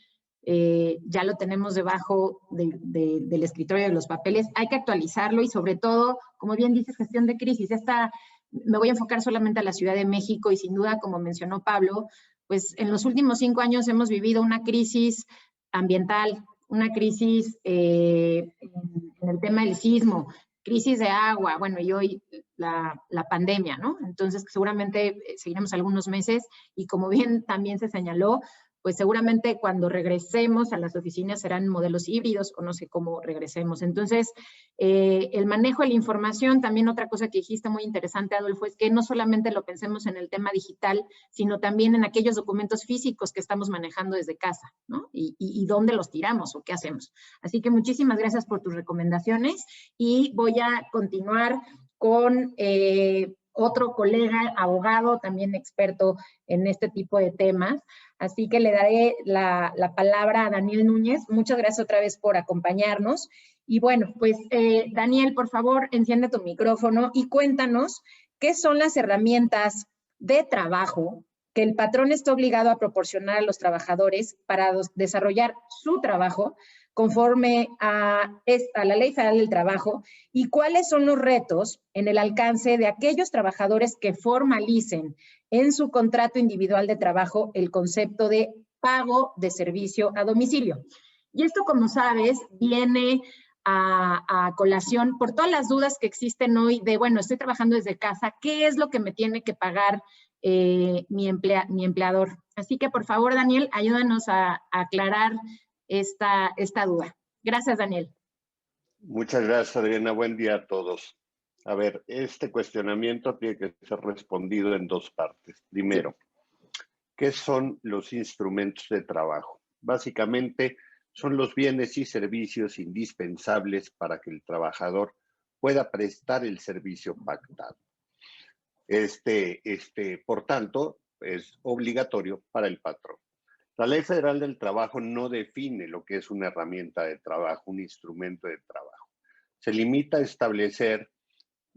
ya lo tenemos debajo del escritorio de los papeles. Hay que actualizarlo y sobre todo, como bien dices, gestión de crisis. Me voy a enfocar solamente a la Ciudad de México y sin duda, como mencionó Pablo, pues en los últimos 5 años hemos vivido una crisis ambiental, una crisis en el tema del sismo, crisis de agua, bueno, y hoy la pandemia, ¿no? Entonces, seguramente seguiremos algunos meses y como bien también se señaló, pues seguramente cuando regresemos a las oficinas serán modelos híbridos o no sé cómo regresemos. Entonces, el manejo de la información, también otra cosa que dijiste muy interesante, Adolfo, es que no solamente lo pensemos en el tema digital, sino también en aquellos documentos físicos que estamos manejando desde casa, ¿no? Y dónde los tiramos o qué hacemos. Así que muchísimas gracias por tus recomendaciones y voy a continuar con otro colega, abogado, también experto en este tipo de temas. Así que le daré la palabra a Daniel Núñez. Muchas gracias otra vez por acompañarnos. Y bueno, pues Daniel, por favor, enciende tu micrófono y cuéntanos qué son las herramientas de trabajo que el patrón está obligado a proporcionar a los trabajadores para desarrollar su trabajo conforme a la Ley Federal del Trabajo y cuáles son los retos en el alcance de aquellos trabajadores que formalicen en su contrato individual de trabajo el concepto de pago de servicio a domicilio. Y esto, como sabes, viene a colación por todas las dudas que existen hoy de, bueno, estoy trabajando desde casa, ¿qué es lo que me tiene que pagar mi empleador? Así que, por favor, Daniel, ayúdanos a aclarar esta duda. Gracias, Daniel. Muchas gracias, Adriana. Buen día a todos. A ver, este cuestionamiento tiene que ser respondido en dos partes. Primero, ¿qué son los instrumentos de trabajo? Básicamente, son los bienes y servicios indispensables para que el trabajador pueda prestar el servicio pactado. Por tanto, es obligatorio para el patrón. La Ley Federal del Trabajo no define lo que es una herramienta de trabajo, un instrumento de trabajo. Se limita a establecer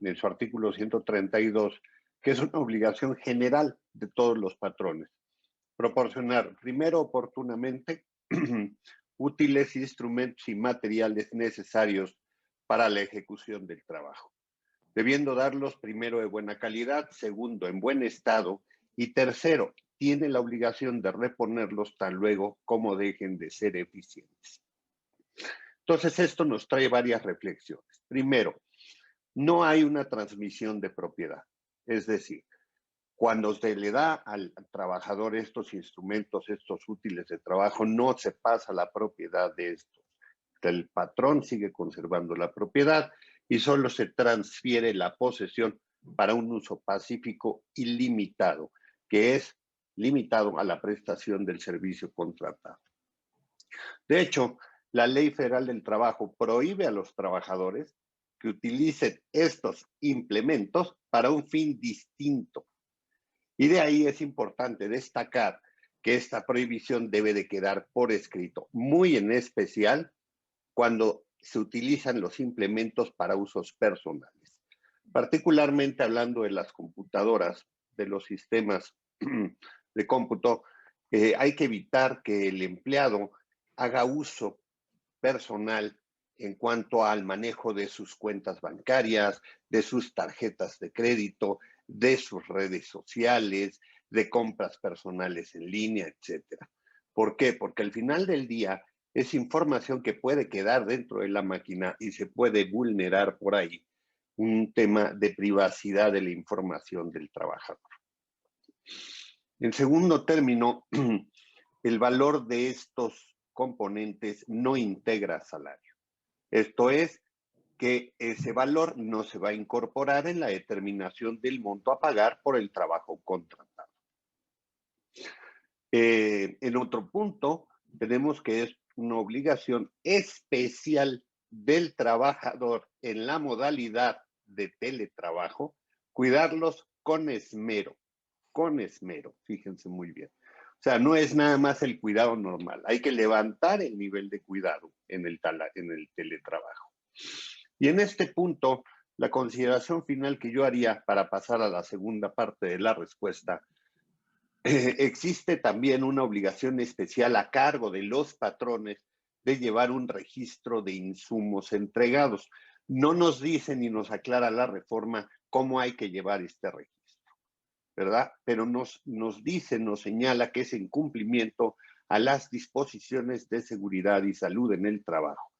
en su artículo 132 que es una obligación general de todos los patrones. Proporcionar, primero, oportunamente, útiles instrumentos y materiales necesarios para la ejecución del trabajo, debiendo darlos primero de buena calidad, segundo, en buen estado, y tercero, tiene la obligación de reponerlos tan luego como dejen de ser eficientes. Entonces, esto nos trae varias reflexiones. Primero, no hay una transmisión de propiedad. Es decir, cuando se le da al trabajador estos instrumentos, estos útiles de trabajo, no se pasa la propiedad de estos. El patrón sigue conservando la propiedad y solo se transfiere la posesión para un uso pacífico y limitado, que es limitado a la prestación del servicio contratado. De hecho, la Ley Federal del Trabajo prohíbe a los trabajadores que utilicen estos implementos para un fin distinto. Y de ahí es importante destacar que esta prohibición debe de quedar por escrito, muy en especial cuando se utilizan los implementos para usos personales. Particularmente hablando de las computadoras, de los sistemas de cómputo, hay que evitar que el empleado haga uso personal en cuanto al manejo de sus cuentas bancarias, de sus tarjetas de crédito, de sus redes sociales, de compras personales en línea, etcétera. ¿Por qué? Porque al final del día es información que puede quedar dentro de la máquina y se puede vulnerar por ahí un tema de privacidad de la información del trabajador. En segundo término, el valor de estos componentes no integra salario. Esto es que ese valor no se va a incorporar en la determinación del monto a pagar por el trabajo contratado. En otro punto, tenemos que es una obligación especial del trabajador en la modalidad de teletrabajo, cuidarlos con esmero, fíjense muy bien. O sea, no es nada más el cuidado normal, hay que levantar el nivel de cuidado en el teletrabajo. Y en este punto, la consideración final que yo haría para pasar a la segunda parte de la respuesta, existe también una obligación especial a cargo de los patrones de llevar un registro de insumos entregados. No nos dice ni nos aclara la reforma cómo hay que llevar este registro, ¿verdad? Pero nos dice, nos señala que es en cumplimiento a las disposiciones de seguridad y salud en el trabajo.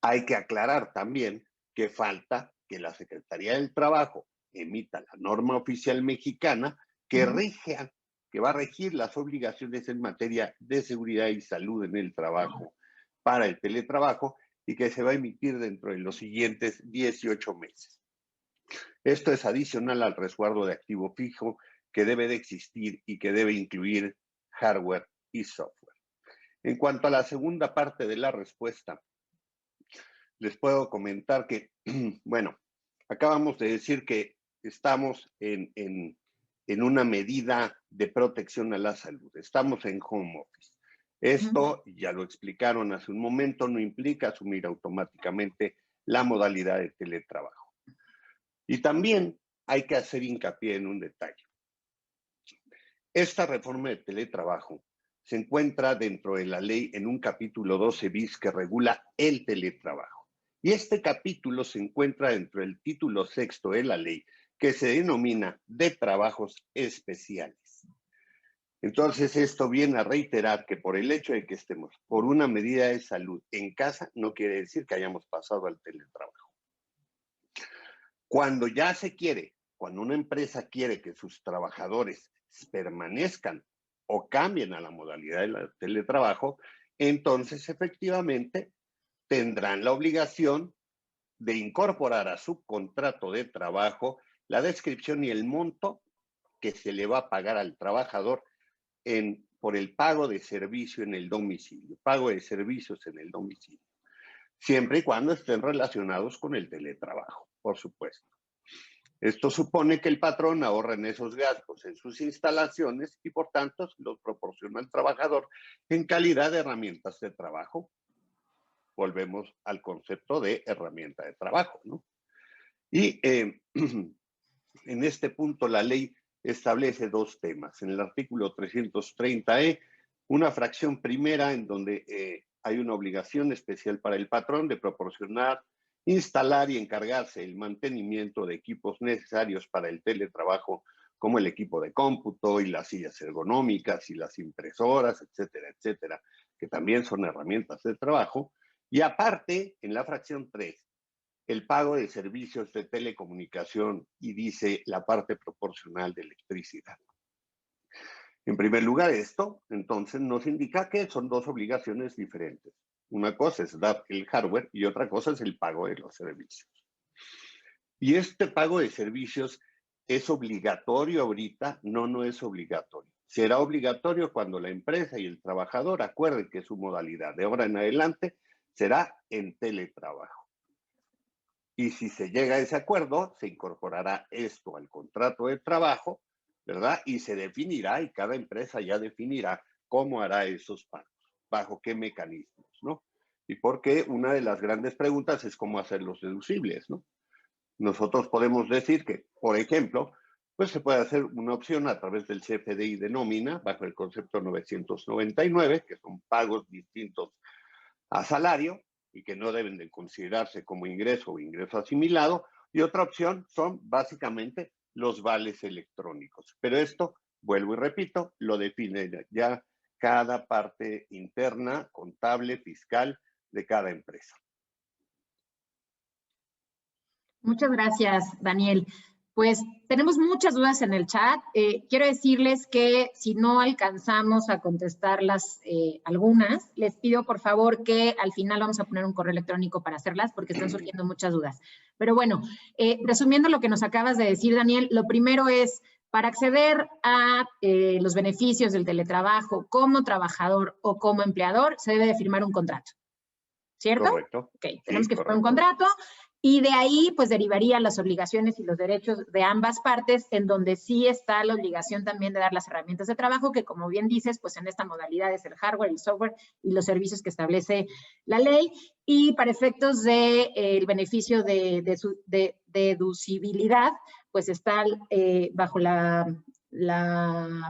Hay que aclarar también que falta que la Secretaría del Trabajo emita la norma oficial mexicana que va a regir las obligaciones en materia de seguridad y salud en el trabajo para el teletrabajo y que se va a emitir dentro de los siguientes 18 meses. Esto es adicional al resguardo de activo fijo que debe de existir y que debe incluir hardware y software. En cuanto a la segunda parte de la respuesta, les puedo comentar que, bueno, acabamos de decir que estamos en una medida de protección a la salud. Estamos en home office. Esto, ya lo explicaron hace un momento, no implica asumir automáticamente la modalidad de teletrabajo. Y también hay que hacer hincapié en un detalle. Esta reforma de teletrabajo se encuentra dentro de la ley en un capítulo 12 bis que regula el teletrabajo. Y este capítulo se encuentra dentro del título sexto de la ley que se denomina de trabajos especiales. Entonces, esto viene a reiterar que por el hecho de que estemos por una medida de salud en casa, no quiere decir que hayamos pasado al teletrabajo. Cuando ya se quiere, cuando una empresa quiere que sus trabajadores permanezcan o cambien a la modalidad del teletrabajo, entonces efectivamente tendrán la obligación de incorporar a su contrato de trabajo la descripción y el monto que se le va a pagar al trabajador por el pago de servicio en el domicilio, pago de servicios en el domicilio, siempre y cuando estén relacionados con el teletrabajo, por supuesto. Esto supone que el patrón ahorra en esos gastos en sus instalaciones y por tanto los proporciona al trabajador en calidad de herramientas de trabajo. Volvemos al concepto de herramienta de trabajo, ¿no? Y en este punto la ley establece dos temas. En el artículo 330E, una fracción primera en donde hay una obligación especial para el patrón de proporcionar, instalar y encargarse el mantenimiento de equipos necesarios para el teletrabajo, como el equipo de cómputo y las sillas ergonómicas y las impresoras, etcétera, etcétera, que también son herramientas de trabajo. Y aparte, en la fracción 3, el pago de servicios de telecomunicación y dice la parte proporcional de electricidad. En primer lugar, esto entonces nos indica que son dos obligaciones diferentes. Una cosa es dar el hardware y otra cosa es el pago de los servicios. Y este pago de servicios es obligatorio ahorita, no es obligatorio. Será obligatorio cuando la empresa y el trabajador acuerden que su modalidad de ahora en adelante será en teletrabajo. Y si se llega a ese acuerdo, se incorporará esto al contrato de trabajo, ¿verdad? Y se definirá, y cada empresa ya definirá cómo hará esos pagos, bajo qué mecanismos, ¿no? Y porque una de las grandes preguntas es cómo hacerlos deducibles, ¿no? Nosotros podemos decir que, por ejemplo, pues se puede hacer una opción a través del CFDI de nómina, bajo el concepto 999, que son pagos distintos a salario, y que no deben de considerarse como ingreso o ingreso asimilado. Y otra opción son básicamente los vales electrónicos. Pero esto, vuelvo y repito, lo define ya cada parte interna, contable, fiscal de cada empresa. Muchas gracias, Daniel. Pues tenemos muchas dudas en el chat. Quiero decirles que si no alcanzamos a contestarlas algunas, les pido por favor que al final vamos a poner un correo electrónico para hacerlas porque están surgiendo muchas dudas. Pero bueno, resumiendo lo que nos acabas de decir, Daniel, lo primero es, para acceder a los beneficios del teletrabajo como trabajador o como empleador, se debe de firmar un contrato, ¿cierto? Correcto. Ok, tenemos que firmar un contrato. Y de ahí, pues, derivarían las obligaciones y los derechos de ambas partes, en donde sí está la obligación también de dar las herramientas de trabajo, que como bien dices, pues en esta modalidad es el hardware, el software y los servicios que establece la ley. Y para efectos del beneficio de deducibilidad, pues está bajo la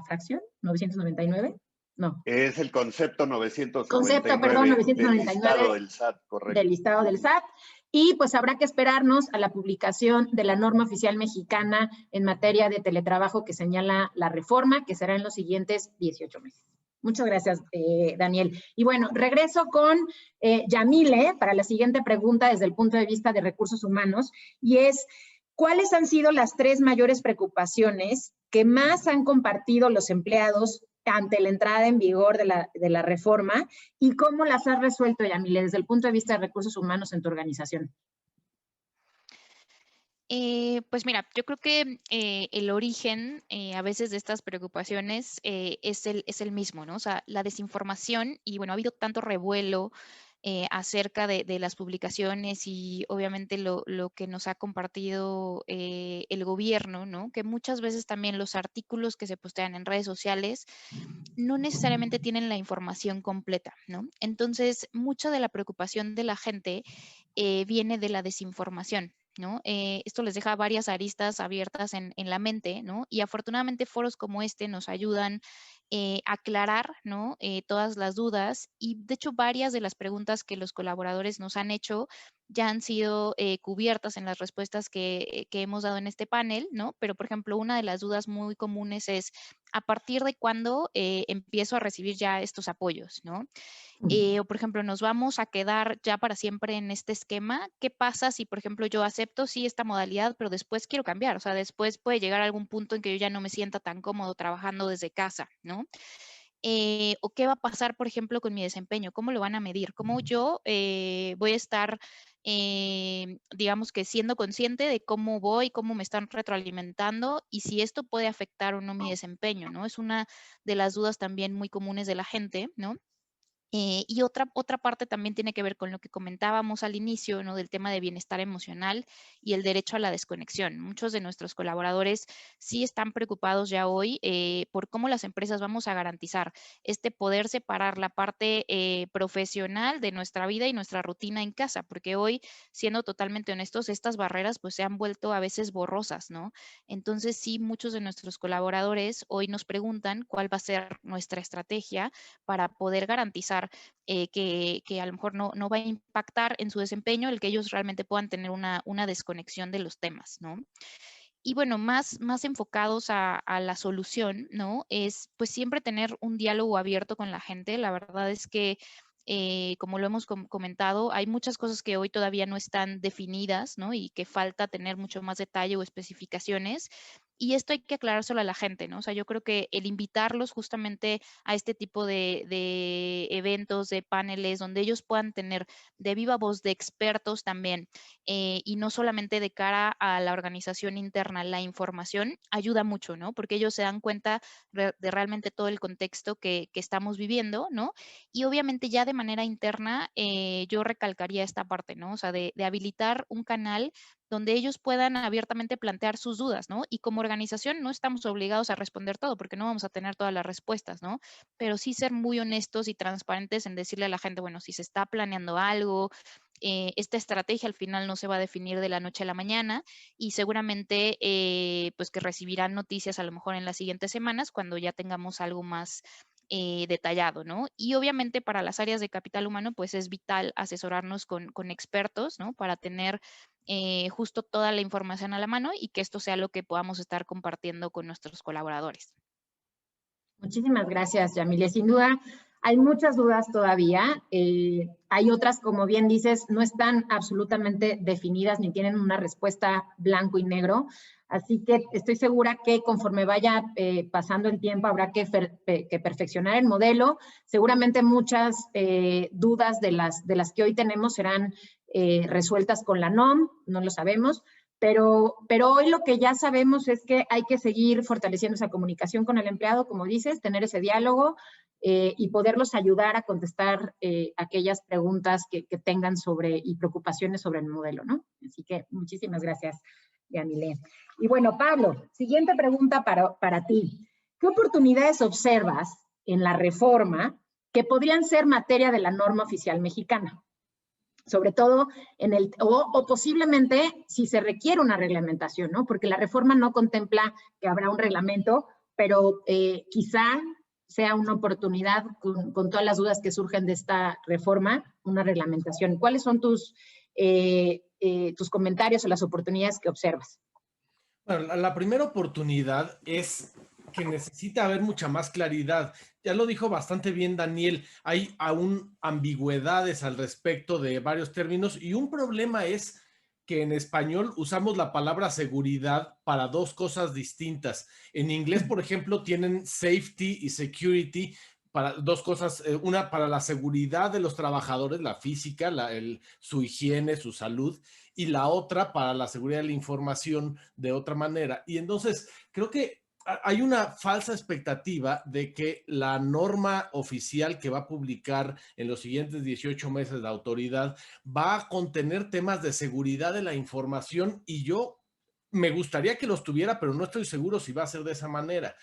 fracción 999. No. Es el concepto 999. Concepto, perdón, 999. Del listado del SAT, correcto. Del listado del SAT. Y pues habrá que esperarnos a la publicación de la norma oficial mexicana en materia de teletrabajo que señala la reforma, que será en los siguientes 18 meses. Muchas gracias, Daniel. Y bueno, regreso con Yamile para la siguiente pregunta desde el punto de vista de recursos humanos, y es, ¿cuáles han sido las 3 mayores preocupaciones que más han compartido los empleados ante la entrada en vigor de la reforma y cómo las has resuelto, Yamile, desde el punto de vista de recursos humanos en tu organización? Pues mira, yo creo que el origen a veces de estas preocupaciones es el mismo, ¿no? O sea, la desinformación, y bueno, ha habido tanto revuelo acerca de las publicaciones y obviamente lo que nos ha compartido el gobierno, ¿no? Que muchas veces también los artículos que se postean en redes sociales no necesariamente tienen la información completa, ¿no? Entonces, mucha de la preocupación de la gente viene de la desinformación, ¿no? Esto les deja varias aristas abiertas en la mente, ¿no? Y afortunadamente foros como este nos ayudan aclarar, ¿no? Todas las dudas, y de hecho varias de las preguntas que los colaboradores nos han hecho ya han sido cubiertas en las respuestas que hemos dado en este panel, ¿no? Pero, por ejemplo, una de las dudas muy comunes es, ¿a partir de cuándo empiezo a recibir ya estos apoyos, ¿no? O, por ejemplo, ¿nos vamos a quedar ya para siempre en este esquema? ¿Qué pasa si, por ejemplo, yo acepto sí esta modalidad, pero después quiero cambiar? O sea, después puede llegar a algún punto en que yo ya no me sienta tan cómodo trabajando desde casa, ¿no? ¿O qué va a pasar, por ejemplo, con mi desempeño? ¿Cómo lo van a medir? ¿Cómo yo voy a estar, digamos que siendo consciente de cómo voy, cómo me están retroalimentando y si esto puede afectar o no mi desempeño, ¿no? Es una de las dudas también muy comunes de la gente, ¿no? Y otra parte también tiene que ver con lo que comentábamos al inicio, ¿no? Del tema de bienestar emocional y el derecho a la desconexión. Muchos de nuestros colaboradores sí están preocupados ya hoy por cómo las empresas vamos a garantizar este poder separar la parte profesional de nuestra vida y nuestra rutina en casa, porque hoy, siendo totalmente honestos, estas barreras pues se han vuelto a veces borrosas, ¿no? Entonces sí, muchos de nuestros colaboradores hoy nos preguntan cuál va a ser nuestra estrategia para poder garantizar que a lo mejor no va a impactar en su desempeño el que ellos realmente puedan tener una desconexión de los temas, ¿no? Y bueno, más enfocados a la solución, ¿no? Es pues siempre tener un diálogo abierto con la gente. La verdad es que, como lo hemos comentado, hay muchas cosas que hoy todavía no están definidas, ¿no? Y que falta tener mucho más detalle o especificaciones. Y esto hay que aclarárselo a la gente, ¿no? O sea, yo creo que el invitarlos justamente a este tipo de eventos, de paneles, donde ellos puedan tener de viva voz de expertos también, y no solamente de cara a la organización interna, la información ayuda mucho, ¿no? Porque ellos se dan cuenta de realmente todo el contexto que estamos viviendo, ¿no? Y obviamente ya de manera interna, yo recalcaría esta parte, ¿no? O sea, de habilitar un canal donde ellos puedan abiertamente plantear sus dudas, ¿no? Y como organización no estamos obligados a responder todo porque no vamos a tener todas las respuestas, ¿no? Pero sí ser muy honestos y transparentes en decirle a la gente, bueno, si se está planeando algo, esta estrategia al final no se va a definir de la noche a la mañana y seguramente pues que recibirán noticias a lo mejor en las siguientes semanas cuando ya tengamos algo más detallado, ¿no? Y obviamente para las áreas de capital humano pues es vital asesorarnos con expertos, ¿no? Para tener justo toda la información a la mano y que esto sea lo que podamos estar compartiendo con nuestros colaboradores. Muchísimas gracias, Yamile. Sin duda, hay muchas dudas todavía. Hay otras, como bien dices, no están absolutamente definidas ni tienen una respuesta blanco y negro. Así que estoy segura que conforme vaya pasando el tiempo habrá que perfeccionar el modelo. Seguramente muchas dudas de las que hoy tenemos serán resueltas con la NOM, no lo sabemos. Pero hoy lo que ya sabemos es que hay que seguir fortaleciendo esa comunicación con el empleado, como dices, tener ese diálogo y poderlos ayudar a contestar aquellas preguntas que tengan y preocupaciones sobre el modelo, ¿no? Así que muchísimas gracias, Yamile. Y bueno, Pablo, siguiente pregunta para ti. ¿Qué oportunidades observas en la reforma que podrían ser materia de la norma oficial mexicana? Sobre todo o posiblemente si se requiere una reglamentación, ¿no? Porque la reforma no contempla que habrá un reglamento, pero quizá sea una oportunidad con todas las dudas que surgen de esta reforma, una reglamentación. ¿Cuáles son tus comentarios o las oportunidades que observas? Bueno, la primera oportunidad es que necesita haber mucha más claridad. Ya lo dijo bastante bien Daniel, hay aún ambigüedades al respecto de varios términos y un problema es que en español usamos la palabra seguridad para dos cosas distintas. En inglés, por ejemplo, tienen safety y security para dos cosas, una para la seguridad de los trabajadores, la física, su higiene, su salud, y la otra para la seguridad de la información de otra manera. Y entonces creo que hay una falsa expectativa de que la norma oficial que va a publicar en los siguientes 18 meses la autoridad va a contener temas de seguridad de la información y yo me gustaría que los tuviera, pero no estoy seguro si va a ser de esa manera.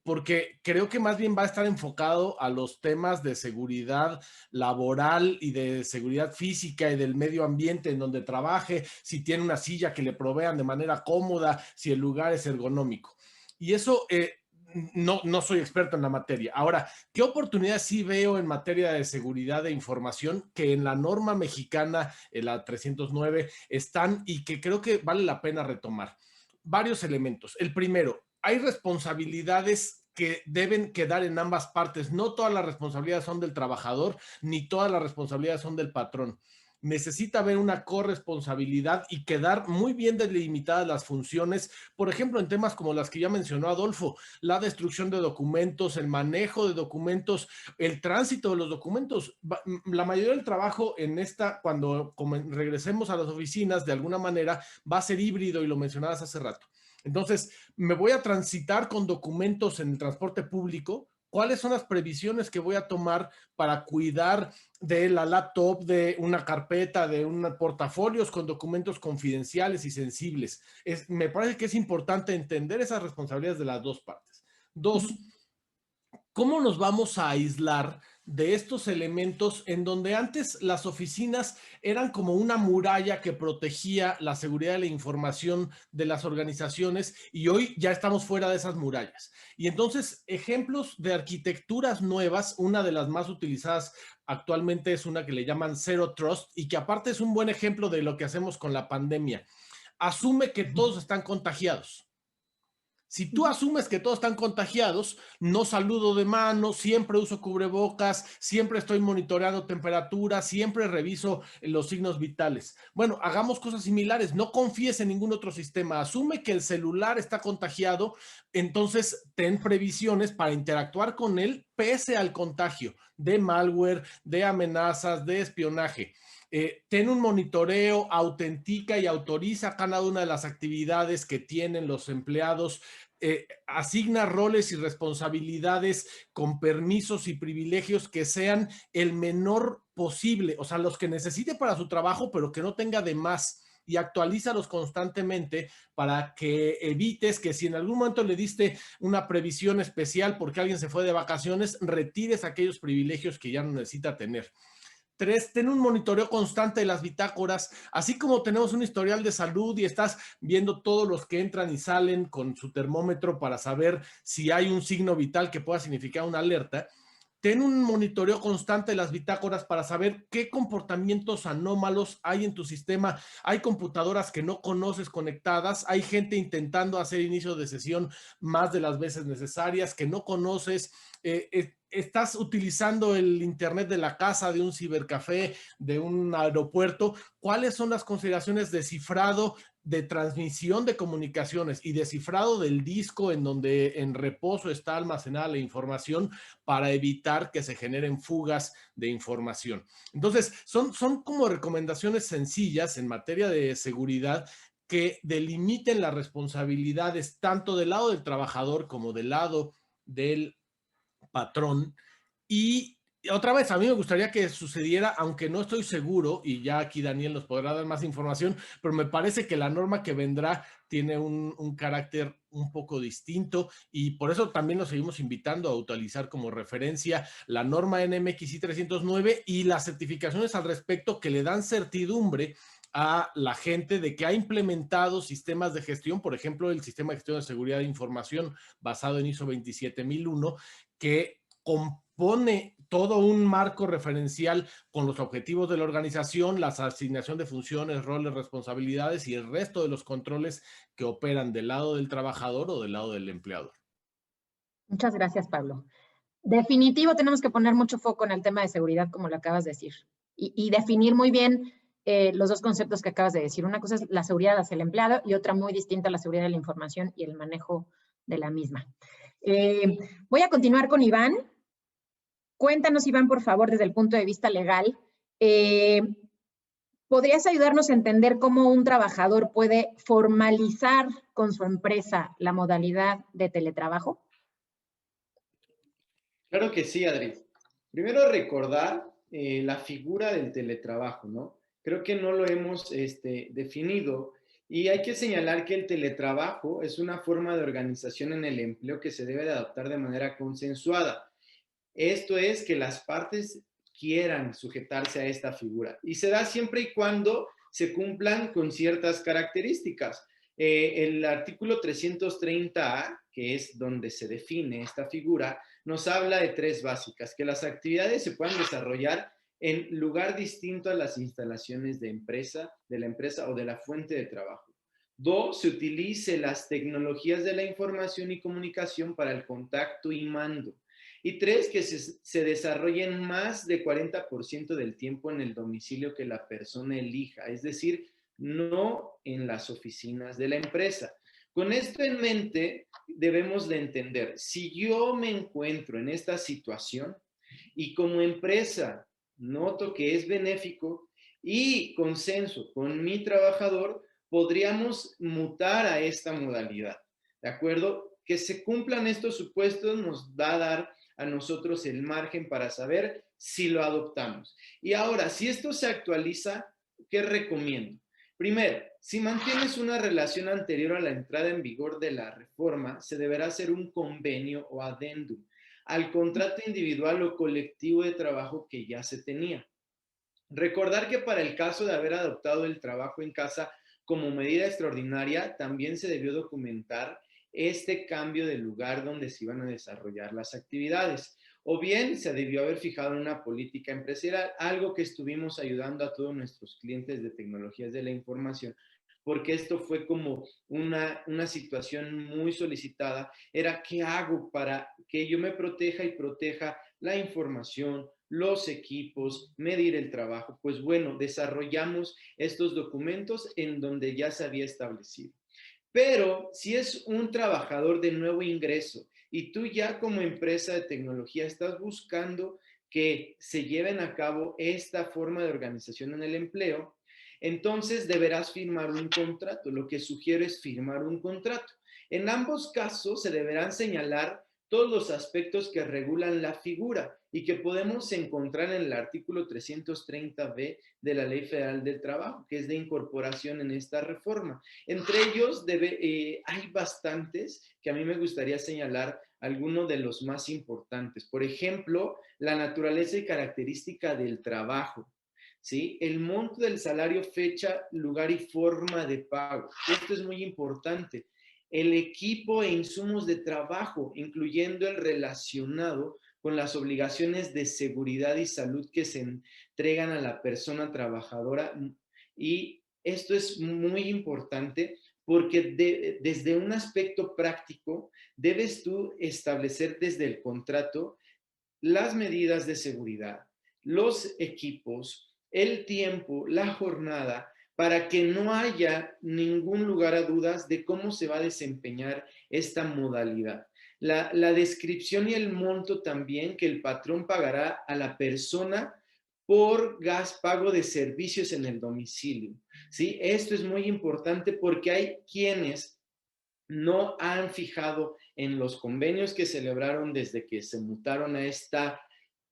Porque creo que más bien va a estar enfocado a los temas de seguridad laboral y de seguridad física y del medio ambiente en donde trabaje, si tiene una silla que le provean de manera cómoda, si el lugar es ergonómico. Y eso no soy experto en la materia. Ahora, ¿qué oportunidades sí veo en materia de seguridad de información que en la norma mexicana, en la 309, están y que creo que vale la pena retomar? Varios elementos. El primero, hay responsabilidades que deben quedar en ambas partes. No todas las responsabilidades son del trabajador, ni todas las responsabilidades son del patrón. Necesita haber una corresponsabilidad y quedar muy bien delimitadas las funciones, por ejemplo, en temas como las que ya mencionó Adolfo, la destrucción de documentos, el manejo de documentos, el tránsito de los documentos. La mayoría del trabajo en esta, cuando regresemos a las oficinas, de alguna manera, va a ser híbrido y lo mencionabas hace rato. Entonces, me voy a transitar con documentos en el transporte público. ¿Cuáles son las previsiones que voy a tomar para cuidar de la laptop, de una carpeta, de un portafolios con documentos confidenciales y sensibles? Me parece que es importante entender esas responsabilidades de las dos partes. Dos, ¿cómo nos vamos a aislar de estos elementos en donde antes las oficinas eran como una muralla que protegía la seguridad de la información de las organizaciones y hoy ya estamos fuera de esas murallas? Y entonces, ejemplos de arquitecturas nuevas, una de las más utilizadas actualmente es una que le llaman Zero Trust y que aparte es un buen ejemplo de lo que hacemos con la pandemia. Asume que todos están contagiados. Si tú asumes que todos están contagiados, no saludo de mano, siempre uso cubrebocas, siempre estoy monitoreando temperatura, siempre reviso los signos vitales. Bueno, hagamos cosas similares, no confíes en ningún otro sistema, asume que el celular está contagiado, entonces ten previsiones para interactuar con él pese al contagio de malware, de amenazas, de espionaje. Ten un monitoreo, autentica y autoriza cada una de las actividades que tienen los empleados, asigna roles y responsabilidades con permisos y privilegios que sean el menor posible, o sea, los que necesite para su trabajo, pero que no tenga de más, y actualízalos constantemente para que evites que si en algún momento le diste una previsión especial porque alguien se fue de vacaciones, retires aquellos privilegios que ya no necesita tener. 3, ten un monitoreo constante de las bitácoras, así como tenemos un historial de salud y estás viendo todos los que entran y salen con su termómetro para saber si hay un signo vital que pueda significar una alerta. Ten un monitoreo constante de las bitácoras para saber qué comportamientos anómalos hay en tu sistema. Hay computadoras que no conoces conectadas, hay gente intentando hacer inicio de sesión más de las veces necesarias que no conoces. Estás utilizando el internet de la casa, de un cibercafé, de un aeropuerto. ¿Cuáles son las consideraciones de cifrado, de transmisión de comunicaciones y de cifrado del disco en donde en reposo está almacenada la información para evitar que se generen fugas de información? Entonces, son como recomendaciones sencillas en materia de seguridad que delimiten las responsabilidades tanto del lado del trabajador como del lado del patrón. Y otra vez, a mí me gustaría que sucediera, aunque no estoy seguro, y ya aquí Daniel nos podrá dar más información, pero me parece que la norma que vendrá tiene un carácter un poco distinto y por eso también nos seguimos invitando a utilizar como referencia la norma NMXI 309 y las certificaciones al respecto que le dan certidumbre a la gente de que ha implementado sistemas de gestión, por ejemplo, el sistema de gestión de seguridad de información basado en ISO 27001, que compone todo un marco referencial con los objetivos de la organización, la asignación de funciones, roles, responsabilidades y el resto de los controles que operan del lado del trabajador o del lado del empleador. Muchas gracias, Pablo. Definitivo, tenemos que poner mucho foco en el tema de seguridad, como lo acabas de decir, y definir muy bien los dos conceptos que acabas de decir. Una cosa es la seguridad hacia el empleado y otra muy distinta, la seguridad de la información y el manejo de la misma. Voy a continuar con Iván. Cuéntanos, Iván, por favor, desde el punto de vista legal, ¿podrías ayudarnos a entender cómo un trabajador puede formalizar con su empresa la modalidad de teletrabajo? Claro que sí, Adri. Primero recordar la figura del teletrabajo, ¿no? Creo que no lo hemos definido y hay que señalar que el teletrabajo es una forma de organización en el empleo que se debe de adoptar de manera consensuada. Esto es que las partes quieran sujetarse a esta figura y se da siempre y cuando se cumplan con ciertas características. El artículo 330A, que es donde se define esta figura, nos habla de 3 básicas: que las actividades se puedan desarrollar en lugar distinto a las instalaciones de la empresa o de la fuente de trabajo. 2, se utilice las tecnologías de la información y comunicación para el contacto y mando. Y 3, que se desarrollen más de 40% del tiempo en el domicilio que la persona elija, es decir, no en las oficinas de la empresa. Con esto en mente, debemos de entender, si yo me encuentro en esta situación y como empresa noto que es benéfico y consenso con mi trabajador, podríamos mutar a esta modalidad, ¿de acuerdo? Que se cumplan estos supuestos nos va a dar a nosotros el margen para saber si lo adoptamos. Y ahora, si esto se actualiza, ¿qué recomiendo? Primero, si mantienes una relación anterior a la entrada en vigor de la reforma, se deberá hacer un convenio o adendum al contrato individual o colectivo de trabajo que ya se tenía. Recordar que para el caso de haber adoptado el trabajo en casa como medida extraordinaria, también se debió documentar este cambio de lugar donde se iban a desarrollar las actividades. O bien se debió haber fijado en una política empresarial, algo que estuvimos ayudando a todos nuestros clientes de tecnologías de la información, porque esto fue como una situación muy solicitada, era ¿qué hago para que yo me proteja y proteja la información, los equipos, medir el trabajo? Pues bueno, desarrollamos estos documentos en donde ya se había establecido. Pero si es un trabajador de nuevo ingreso y tú ya como empresa de tecnología estás buscando que se lleven a cabo esta forma de organización en el empleo, entonces deberás firmar un contrato. Lo que sugiero es firmar un contrato. En ambos casos se deberán señalar todos los aspectos que regulan la figura y que podemos encontrar en el artículo 330b de la Ley Federal del Trabajo, que es de incorporación en esta reforma. Entre ellos hay bastantes que a mí me gustaría señalar algunos de los más importantes. Por ejemplo, la naturaleza y característica del trabajo. ¿Sí? El monto del salario, fecha, lugar y forma de pago. Esto es muy importante. El equipo e insumos de trabajo, incluyendo el relacionado con las obligaciones de seguridad y salud que se entregan a la persona trabajadora. Y esto es muy importante porque desde un aspecto práctico debes tú establecer desde el contrato las medidas de seguridad, los equipos, el tiempo, la jornada, para que no haya ningún lugar a dudas de cómo se va a desempeñar esta modalidad. La descripción y el monto también que el patrón pagará a la persona por pago de servicios en el domicilio. ¿Sí? Esto es muy importante porque hay quienes no han fijado en los convenios que celebraron desde que se mutaron a esta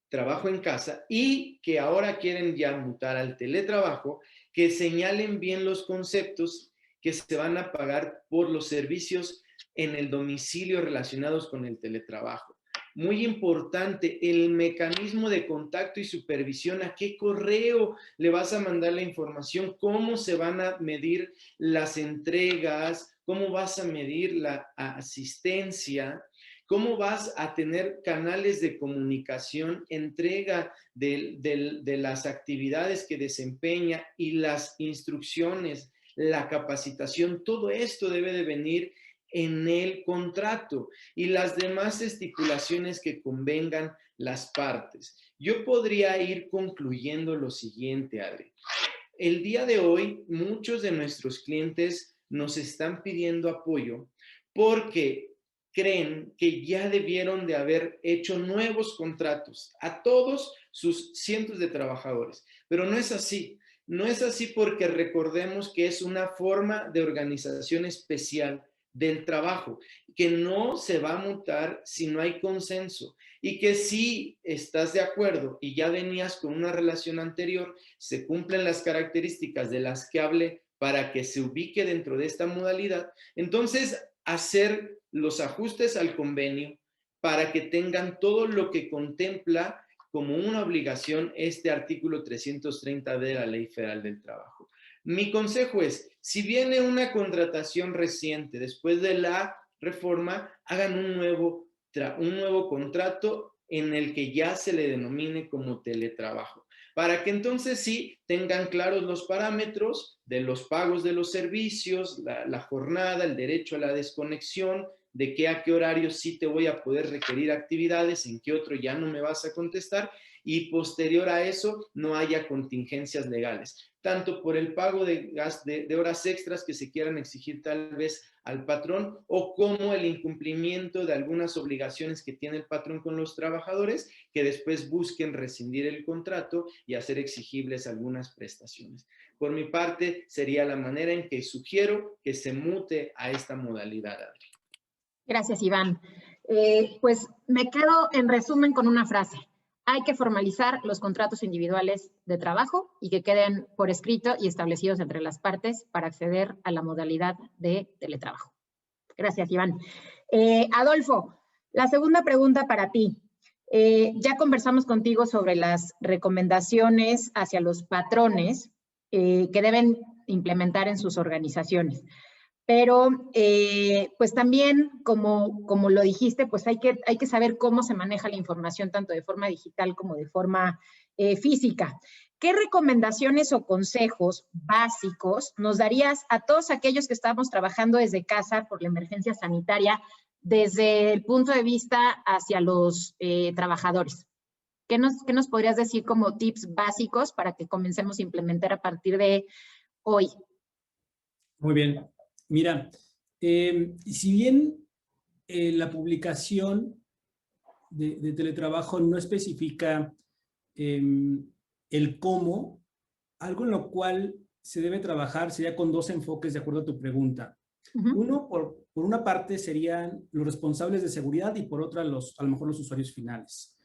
trabajo en casa y que ahora quieren ya mutar al teletrabajo, que señalen bien los conceptos que se van a pagar por los servicios en el domicilio relacionados con el teletrabajo. Muy importante, el mecanismo de contacto y supervisión, a qué correo le vas a mandar la información, cómo se van a medir las entregas, cómo vas a medir la asistencia, cómo vas a tener canales de comunicación, entrega de las actividades que desempeña y las instrucciones, la capacitación, todo esto debe de venir en el contrato y las demás estipulaciones que convengan las partes. Yo podría ir concluyendo lo siguiente, Adri. El día de hoy, muchos de nuestros clientes nos están pidiendo apoyo porque creen que ya debieron de haber hecho nuevos contratos a todos sus cientos de trabajadores, pero no es así. No es así porque recordemos que es una forma de organización especial del trabajo, que no se va a mutar si no hay consenso y que si estás de acuerdo y ya venías con una relación anterior, se cumplen las características de las que hablé para que se ubique dentro de esta modalidad, entonces hacer los ajustes al convenio para que tengan todo lo que contempla como una obligación este artículo 330 de la Ley Federal del Trabajo. Mi consejo es, si viene una contratación reciente después de la reforma hagan un nuevo contrato en el que ya se le denomine como teletrabajo, para que entonces sí tengan claros los parámetros de los pagos de los servicios, la jornada, el derecho a la desconexión, de qué a qué horario sí te voy a poder requerir actividades, en qué otro ya no me vas a contestar, y posterior a eso no haya contingencias legales, tanto por el pago de horas extras que se quieran exigir tal vez al patrón, o como el incumplimiento de algunas obligaciones que tiene el patrón con los trabajadores, que después busquen rescindir el contrato y hacer exigibles algunas prestaciones. Por mi parte, sería la manera en que sugiero que se mute a esta modalidad, Adri. Gracias, Iván. Pues me quedo en resumen con una frase. Hay que formalizar los contratos individuales de trabajo y que queden por escrito y establecidos entre las partes para acceder a la modalidad de teletrabajo. Gracias, Iván. Adolfo, la segunda pregunta para ti. Ya conversamos contigo sobre las recomendaciones hacia los patrones que deben implementar en sus organizaciones. Pero, pues también, como lo dijiste, pues hay que saber cómo se maneja la información, tanto de forma digital como de forma física. ¿Qué recomendaciones o consejos básicos nos darías a todos aquellos que estamos trabajando desde casa por la emergencia sanitaria, desde el punto de vista hacia los trabajadores? ¿Qué nos podrías decir como tips básicos para que comencemos a implementar a partir de hoy? Muy bien. Mira, si bien la publicación de teletrabajo no especifica el cómo, algo en lo cual se debe trabajar sería con dos enfoques de acuerdo a tu pregunta. Uno, por una parte, serían los responsables de seguridad y por otra, a lo mejor los usuarios finales.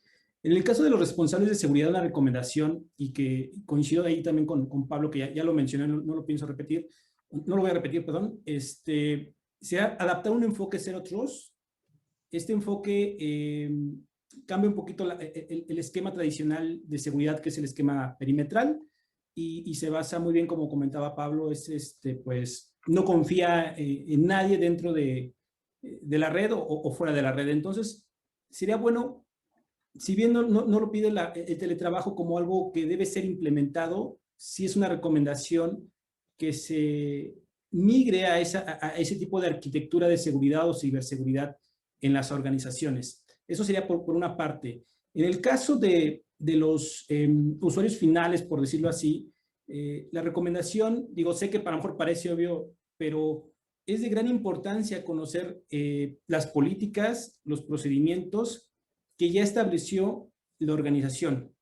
En el caso de los responsables de seguridad, una recomendación, y que coincido ahí también con Pablo, que ya lo mencioné, no lo pienso repetir, no lo voy a repetir, perdón, sea adaptar un enfoque Zero Trust. Este enfoque cambia un poquito el esquema tradicional de seguridad, que es el esquema perimetral, y se basa muy bien, como comentaba Pablo, pues no confía en nadie dentro de la red o fuera de la red. Entonces, sería bueno, si bien no lo pide el teletrabajo como algo que debe ser implementado, sí es una recomendación que se migre a ese tipo de arquitectura de seguridad o ciberseguridad en las organizaciones. Eso sería por una parte. En el caso de los usuarios finales, por decirlo así, la recomendación, digo, sé que para lo mejor parece obvio, pero es de gran importancia conocer las políticas, los procedimientos que ya estableció la organización.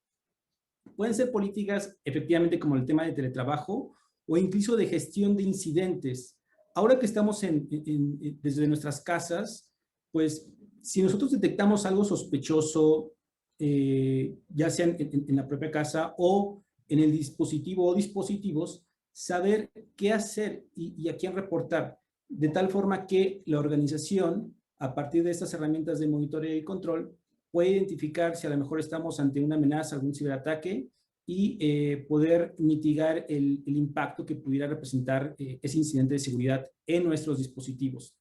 Pueden ser políticas, efectivamente, como el tema de teletrabajo, o incluso de gestión de incidentes. Ahora que estamos desde nuestras casas, pues si nosotros detectamos algo sospechoso, ya sea en la propia casa o en el dispositivo o dispositivos, saber qué hacer y a quién reportar, de tal forma que la organización, a partir de estas herramientas de monitoreo y control, puede identificar si a lo mejor estamos ante una amenaza, algún ciberataque, y poder mitigar el impacto que pudiera representar ese incidente de seguridad en nuestros dispositivos.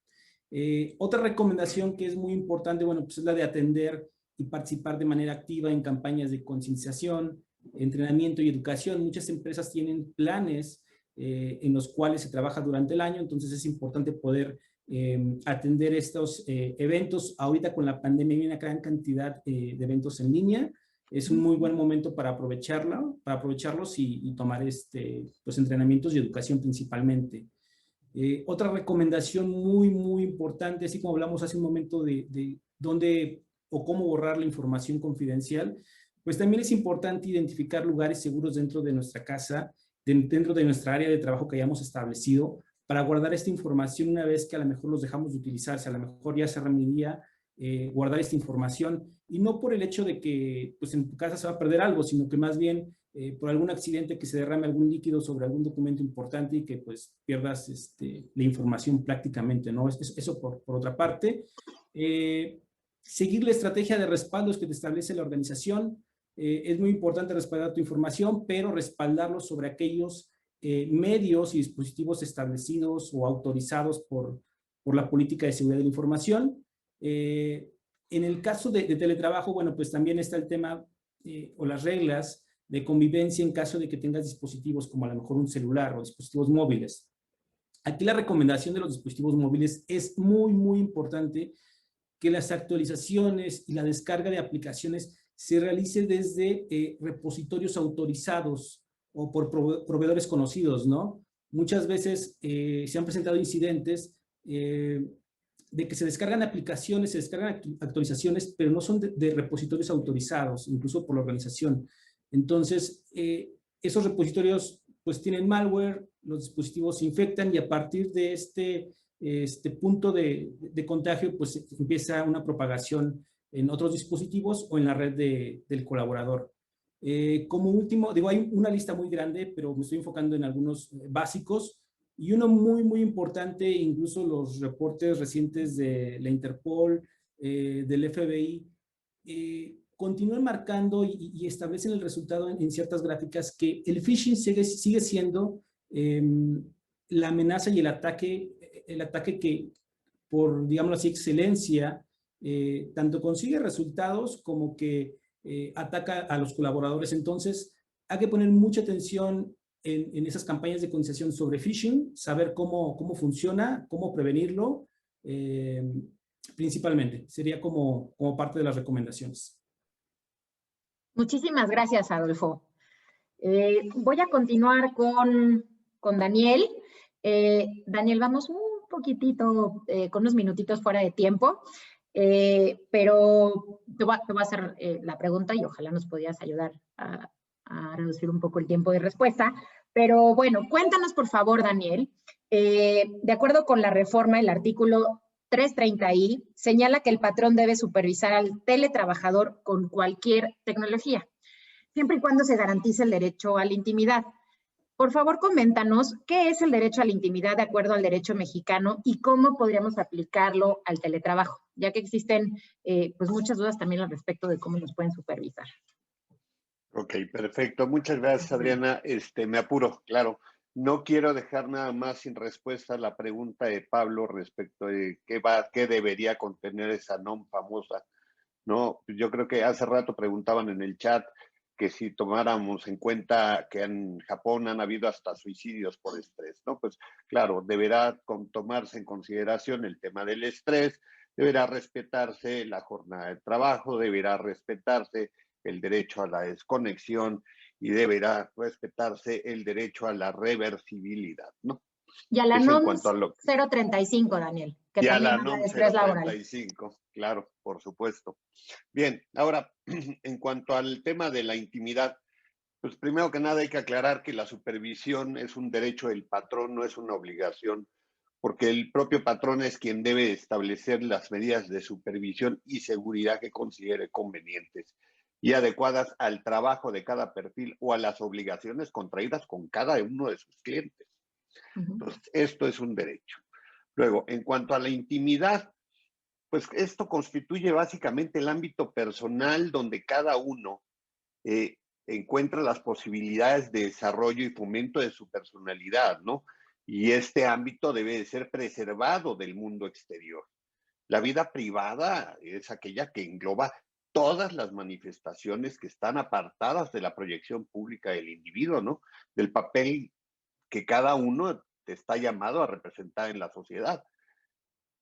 Otra recomendación que es muy importante, bueno, pues es la de atender y participar de manera activa en campañas de concienciación, entrenamiento y educación. Muchas empresas tienen planes en los cuales se trabaja durante el año, entonces es importante poder atender estos eventos. Ahorita con la pandemia hay una gran cantidad de eventos en línea. Es un muy buen momento para aprovecharlos y tomar los entrenamientos y educación principalmente. Otra recomendación muy, muy importante, así como hablamos hace un momento de dónde o cómo borrar la información confidencial, pues también es importante identificar lugares seguros dentro de nuestra casa, dentro de nuestra área de trabajo que hayamos establecido, para guardar esta información una vez que a lo mejor los dejamos de utilizarse, a lo mejor ya se remedia guardar esta información, y no por el hecho de que pues en tu casa se va a perder algo, sino que más bien por algún accidente, que se derrame algún líquido sobre algún documento importante y que pues pierdas la información prácticamente, ¿no? Eso por otra parte. Seguir la estrategia de respaldos que te establece la organización. Es muy importante respaldar tu información, pero respaldarlo sobre aquellos medios y dispositivos establecidos o autorizados por por la política de seguridad de la información. En el caso de teletrabajo, bueno, pues también está el tema o las reglas de convivencia en caso de que tengas dispositivos como a lo mejor un celular o dispositivos móviles. Aquí la recomendación de los dispositivos móviles es muy, muy importante que las actualizaciones y la descarga de aplicaciones se realice desde repositorios autorizados o por proveedores conocidos, ¿no? Muchas veces se han presentado incidentes de que se descargan aplicaciones, se descargan actualizaciones, pero no son de repositorios autorizados, incluso por la organización. Entonces, esos repositorios pues tienen malware, los dispositivos se infectan y a partir de este punto de contagio pues empieza una propagación en otros dispositivos o en la red del colaborador. Como último, digo, hay una lista muy grande, pero me estoy enfocando en algunos básicos. Y uno muy, muy importante, incluso los reportes recientes de la Interpol, del FBI, continúan marcando y establecen el resultado en ciertas gráficas que el phishing sigue siendo la amenaza y el ataque que, por, digámoslo así, excelencia, tanto consigue resultados como que ataca a los colaboradores. Entonces, hay que poner mucha atención en esas campañas de concienciación sobre phishing, saber cómo funciona, cómo prevenirlo, principalmente. Sería como parte de las recomendaciones. Muchísimas gracias, Adolfo. Voy a continuar con Daniel. Daniel, vamos un poquitito, con unos minutitos fuera de tiempo, pero te voy a hacer la pregunta y ojalá nos pudieras ayudar a reducir un poco el tiempo de respuesta. Pero bueno, cuéntanos por favor, Daniel, de acuerdo con la reforma, el artículo 330I señala que el patrón debe supervisar al teletrabajador con cualquier tecnología, siempre y cuando se garantice el derecho a la intimidad. Por favor, coméntanos qué es el derecho a la intimidad de acuerdo al derecho mexicano y cómo podríamos aplicarlo al teletrabajo, ya que existen pues muchas dudas también al respecto de cómo nos pueden supervisar. Ok, perfecto. Muchas gracias, Adriana. Me apuro, claro. No quiero dejar nada más sin respuesta a la pregunta de Pablo respecto de qué debería contener esa NOM famosa, ¿no? Yo creo que hace rato preguntaban en el chat que si tomáramos en cuenta que en Japón han habido hasta suicidios por estrés, ¿no? Pues claro, deberá tomarse en consideración el tema del estrés, deberá respetarse la jornada de trabajo, deberá respetarse el derecho a la desconexión y deberá respetarse el derecho a la reversibilidad, ¿no? Y a la NOM 035, Daniel, que y a también la habla NOM de estrés laboral. 035, claro, por supuesto. Bien, ahora, en cuanto al tema de la intimidad, pues primero que nada hay que aclarar que la supervisión es un derecho del patrón, no es una obligación, porque el propio patrón es quien debe establecer las medidas de supervisión y seguridad que considere convenientes y adecuadas al trabajo de cada perfil o a las obligaciones contraídas con cada uno de sus clientes. Entonces, esto es un derecho. Luego, en cuanto a la intimidad, pues esto constituye básicamente el ámbito personal donde cada uno encuentra las posibilidades de desarrollo y fomento de su personalidad, ¿no? Y este ámbito debe de ser preservado del mundo exterior. La vida privada es aquella que engloba todas las manifestaciones que están apartadas de la proyección pública del individuo, ¿no? Del papel que cada uno está llamado a representar en la sociedad,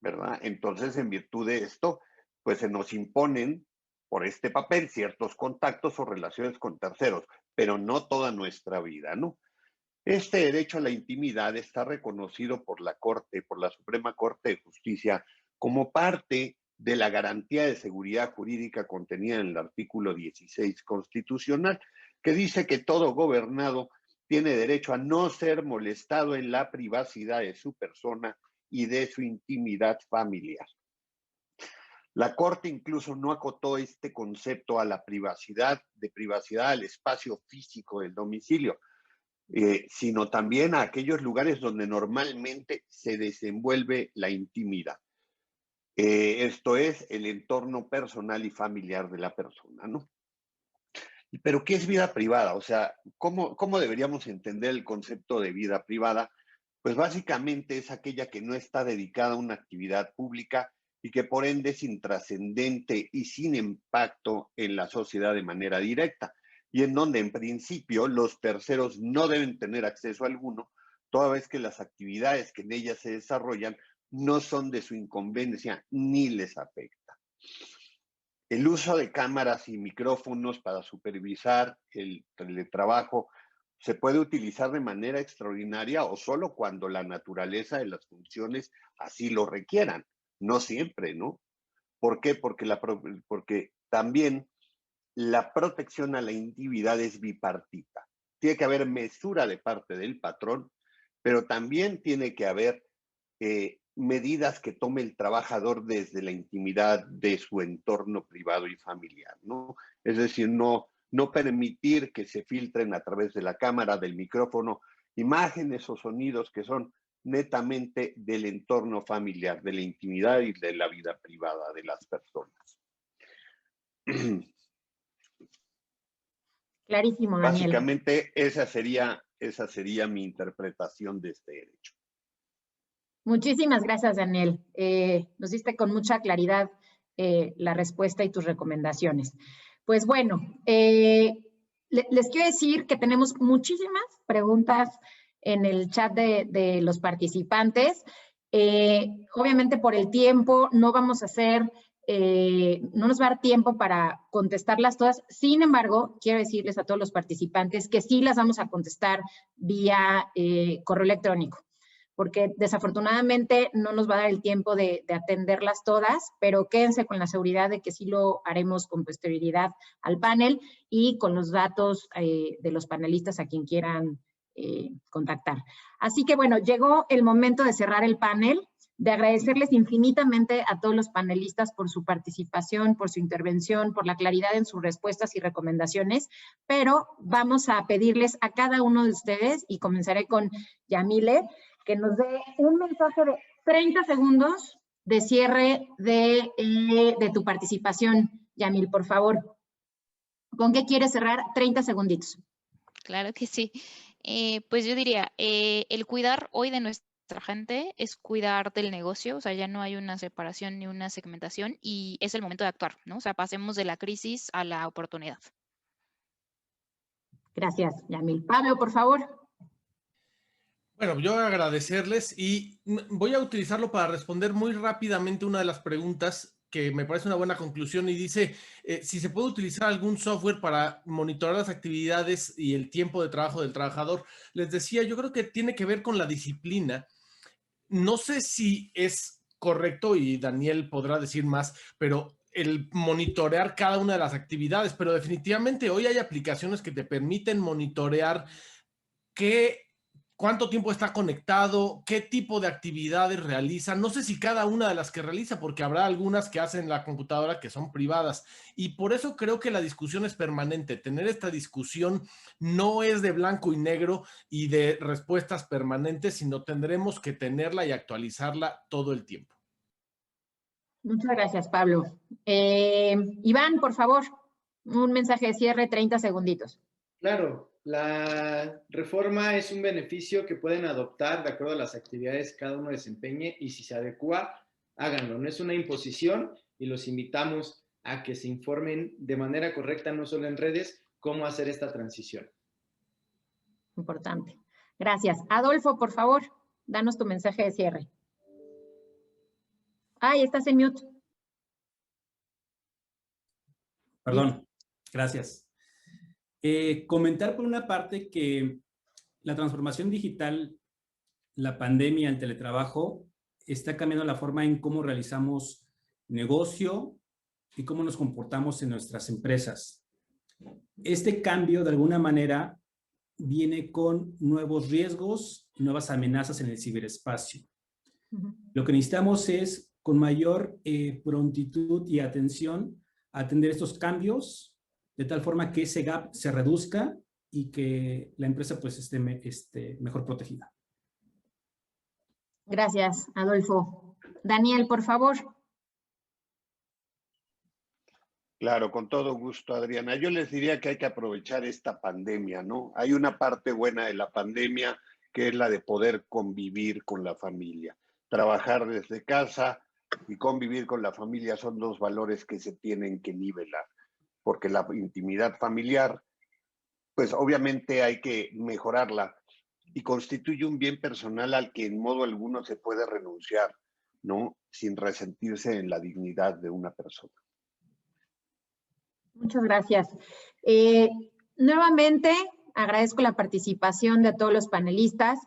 ¿verdad? Entonces, en virtud de esto, pues se nos imponen por este papel ciertos contactos o relaciones con terceros, pero no toda nuestra vida, ¿no? Este derecho a la intimidad está reconocido por la Corte, por la Suprema Corte de Justicia, como parte de la garantía de seguridad jurídica contenida en el artículo 16 constitucional, que dice que todo gobernado tiene derecho a no ser molestado en la privacidad de su persona y de su intimidad familiar. La Corte incluso no acotó este concepto a la privacidad, de privacidad al espacio físico del domicilio, sino también a aquellos lugares donde normalmente se desenvuelve la intimidad. Esto es el entorno personal y familiar de la persona, ¿no? Pero ¿qué es vida privada? O sea, ¿cómo deberíamos entender el concepto de vida privada? Pues básicamente es aquella que no está dedicada a una actividad pública y que por ende es intrascendente y sin impacto en la sociedad de manera directa, y en donde en principio los terceros no deben tener acceso alguno, toda vez que las actividades que en ellas se desarrollan no son de su incumbencia ni les afecta. El uso de cámaras y micrófonos para supervisar el teletrabajo se puede utilizar de manera extraordinaria o solo cuando la naturaleza de las funciones así lo requieran. No siempre, ¿no? ¿Por qué? Porque también la protección a la intimidad es bipartita. Tiene que haber mesura de parte del patrón, pero también tiene que haber medidas que tome el trabajador desde la intimidad de su entorno privado y familiar, ¿no? Es decir, no permitir que se filtren a través de la cámara, del micrófono, imágenes o sonidos que son netamente del entorno familiar, de la intimidad y de la vida privada de las personas. Clarísimo, Daniel. Básicamente, esa sería mi interpretación de este derecho. Muchísimas gracias, Daniel. Nos diste con mucha claridad la respuesta y tus recomendaciones. Pues bueno, les quiero decir que tenemos muchísimas preguntas en el chat de los participantes. Obviamente por el tiempo no vamos a hacer, no nos va a dar tiempo para contestarlas todas. Sin embargo, quiero decirles a todos los participantes que sí las vamos a contestar vía correo electrónico, porque desafortunadamente no nos va a dar el tiempo de atenderlas todas, pero quédense con la seguridad de que sí lo haremos con posterioridad al panel y con los datos de los panelistas a quien quieran contactar. Así que bueno, llegó el momento de cerrar el panel, de agradecerles infinitamente a todos los panelistas por su participación, por su intervención, por la claridad en sus respuestas y recomendaciones, pero vamos a pedirles a cada uno de ustedes, y comenzaré con Yamile, que nos dé un mensaje de 30 segundos de cierre de tu participación. Yamil, por favor. ¿Con qué quieres cerrar? 30 segunditos. Claro que sí. Pues yo diría, el cuidar hoy de nuestra gente es cuidar del negocio, o sea, ya no hay una separación ni una segmentación y es el momento de actuar, ¿no? O sea, pasemos de la crisis a la oportunidad. Gracias, Yamil. Pablo, por favor. Bueno, yo agradecerles y voy a utilizarlo para responder muy rápidamente una de las preguntas que me parece una buena conclusión y dice si se puede utilizar algún software para monitorear las actividades y el tiempo de trabajo del trabajador. Les decía, yo creo que tiene que ver con la disciplina. No sé si es correcto y Daniel podrá decir más, pero el monitorear cada una de las actividades, pero definitivamente hoy hay aplicaciones que te permiten monitorear cuánto tiempo está conectado, qué tipo de actividades realiza. No sé si cada una de las que realiza, porque habrá algunas que hacen la computadora que son privadas. Y por eso creo que la discusión es permanente. Tener esta discusión no es de blanco y negro y de respuestas permanentes, sino tendremos que tenerla y actualizarla todo el tiempo. Muchas gracias, Pablo. Iván, por favor, un mensaje de cierre, 30 segunditos. Claro, la reforma es un beneficio que pueden adoptar de acuerdo a las actividades que cada uno desempeñe y si se adecua, háganlo. No es una imposición y los invitamos a que se informen de manera correcta, no solo en redes, cómo hacer esta transición. Importante. Gracias. Adolfo, por favor, danos tu mensaje de cierre. Ay, estás en mute. Perdón, gracias. Comentar por una parte que la transformación digital, la pandemia, el teletrabajo, está cambiando la forma en cómo realizamos negocio y cómo nos comportamos en nuestras empresas. Este cambio, de alguna manera, viene con nuevos riesgos y nuevas amenazas en el ciberespacio. Lo que necesitamos es, con mayor prontitud y atención, atender estos cambios de tal forma que ese gap se reduzca y que la empresa pues esté mejor protegida. Gracias, Adolfo. Daniel, por favor. Claro, con todo gusto, Adriana. Yo les diría que hay que aprovechar esta pandemia, ¿no? Hay una parte buena de la pandemia que es la de poder convivir con la familia. Trabajar desde casa y convivir con la familia son dos valores que se tienen que nivelar, porque la intimidad familiar, pues obviamente hay que mejorarla y constituye un bien personal al que en modo alguno se puede renunciar, ¿no? Sin resentirse en la dignidad de una persona. Muchas gracias. Nuevamente, agradezco la participación de todos los panelistas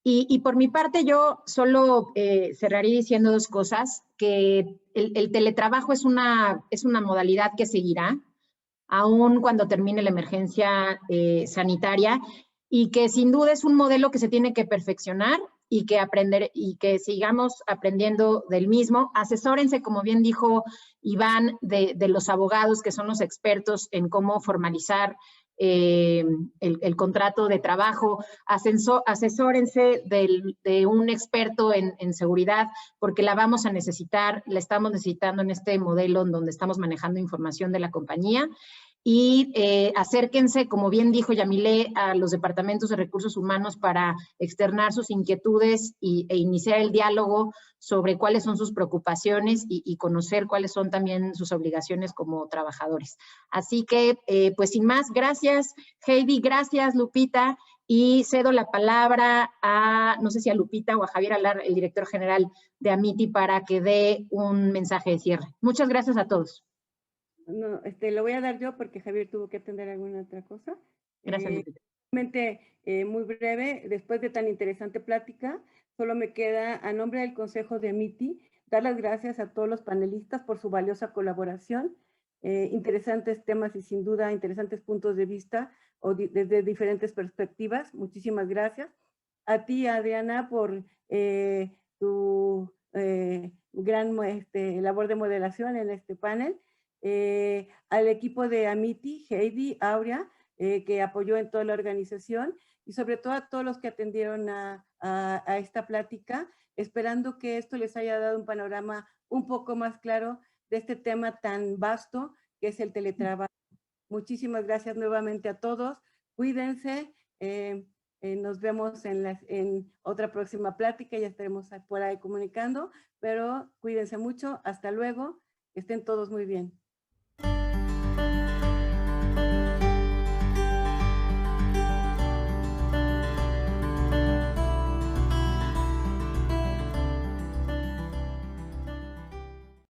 y por mi parte yo solo cerraría diciendo dos cosas, que el teletrabajo es una modalidad que seguirá, aún cuando termine la emergencia sanitaria, y que sin duda es un modelo que se tiene que perfeccionar y que sigamos aprendiendo del mismo. Asesórense, como bien dijo Iván, de los abogados que son los expertos en cómo formalizar el contrato de trabajo. Asesórense de un experto en seguridad, porque la vamos a necesitar, la estamos necesitando en este modelo en donde estamos manejando información de la compañía. Y acérquense, como bien dijo Yamile, a los departamentos de recursos humanos para externar sus inquietudes e iniciar el diálogo sobre cuáles son sus preocupaciones y conocer cuáles son también sus obligaciones como trabajadores. Así que, pues sin más, gracias Heidi, gracias Lupita, y cedo la palabra a, no sé si a Lupita o a Javier Alar, el director general de Amity, para que dé un mensaje de cierre. Muchas gracias a todos. No, lo voy a dar yo porque Javier tuvo que atender alguna otra cosa. Gracias, Lupita. Muy breve, después de tan interesante plática, solo me queda, a nombre del Consejo de Amity, dar las gracias a todos los panelistas por su valiosa colaboración, interesantes temas y sin duda interesantes puntos de vista desde diferentes perspectivas. Muchísimas gracias. A ti, Adriana, por tu gran labor de moderación en este panel. Al equipo de Amity, Heidi, Aurea, que apoyó en toda la organización, y sobre todo a todos los que atendieron a esta plática, esperando que esto les haya dado un panorama un poco más claro de este tema tan vasto que es el teletrabajo. Muchísimas gracias nuevamente a todos. Cuídense. Nos vemos en otra próxima plática. Ya estaremos por ahí comunicando, pero cuídense mucho. Hasta luego. Que estén todos muy bien.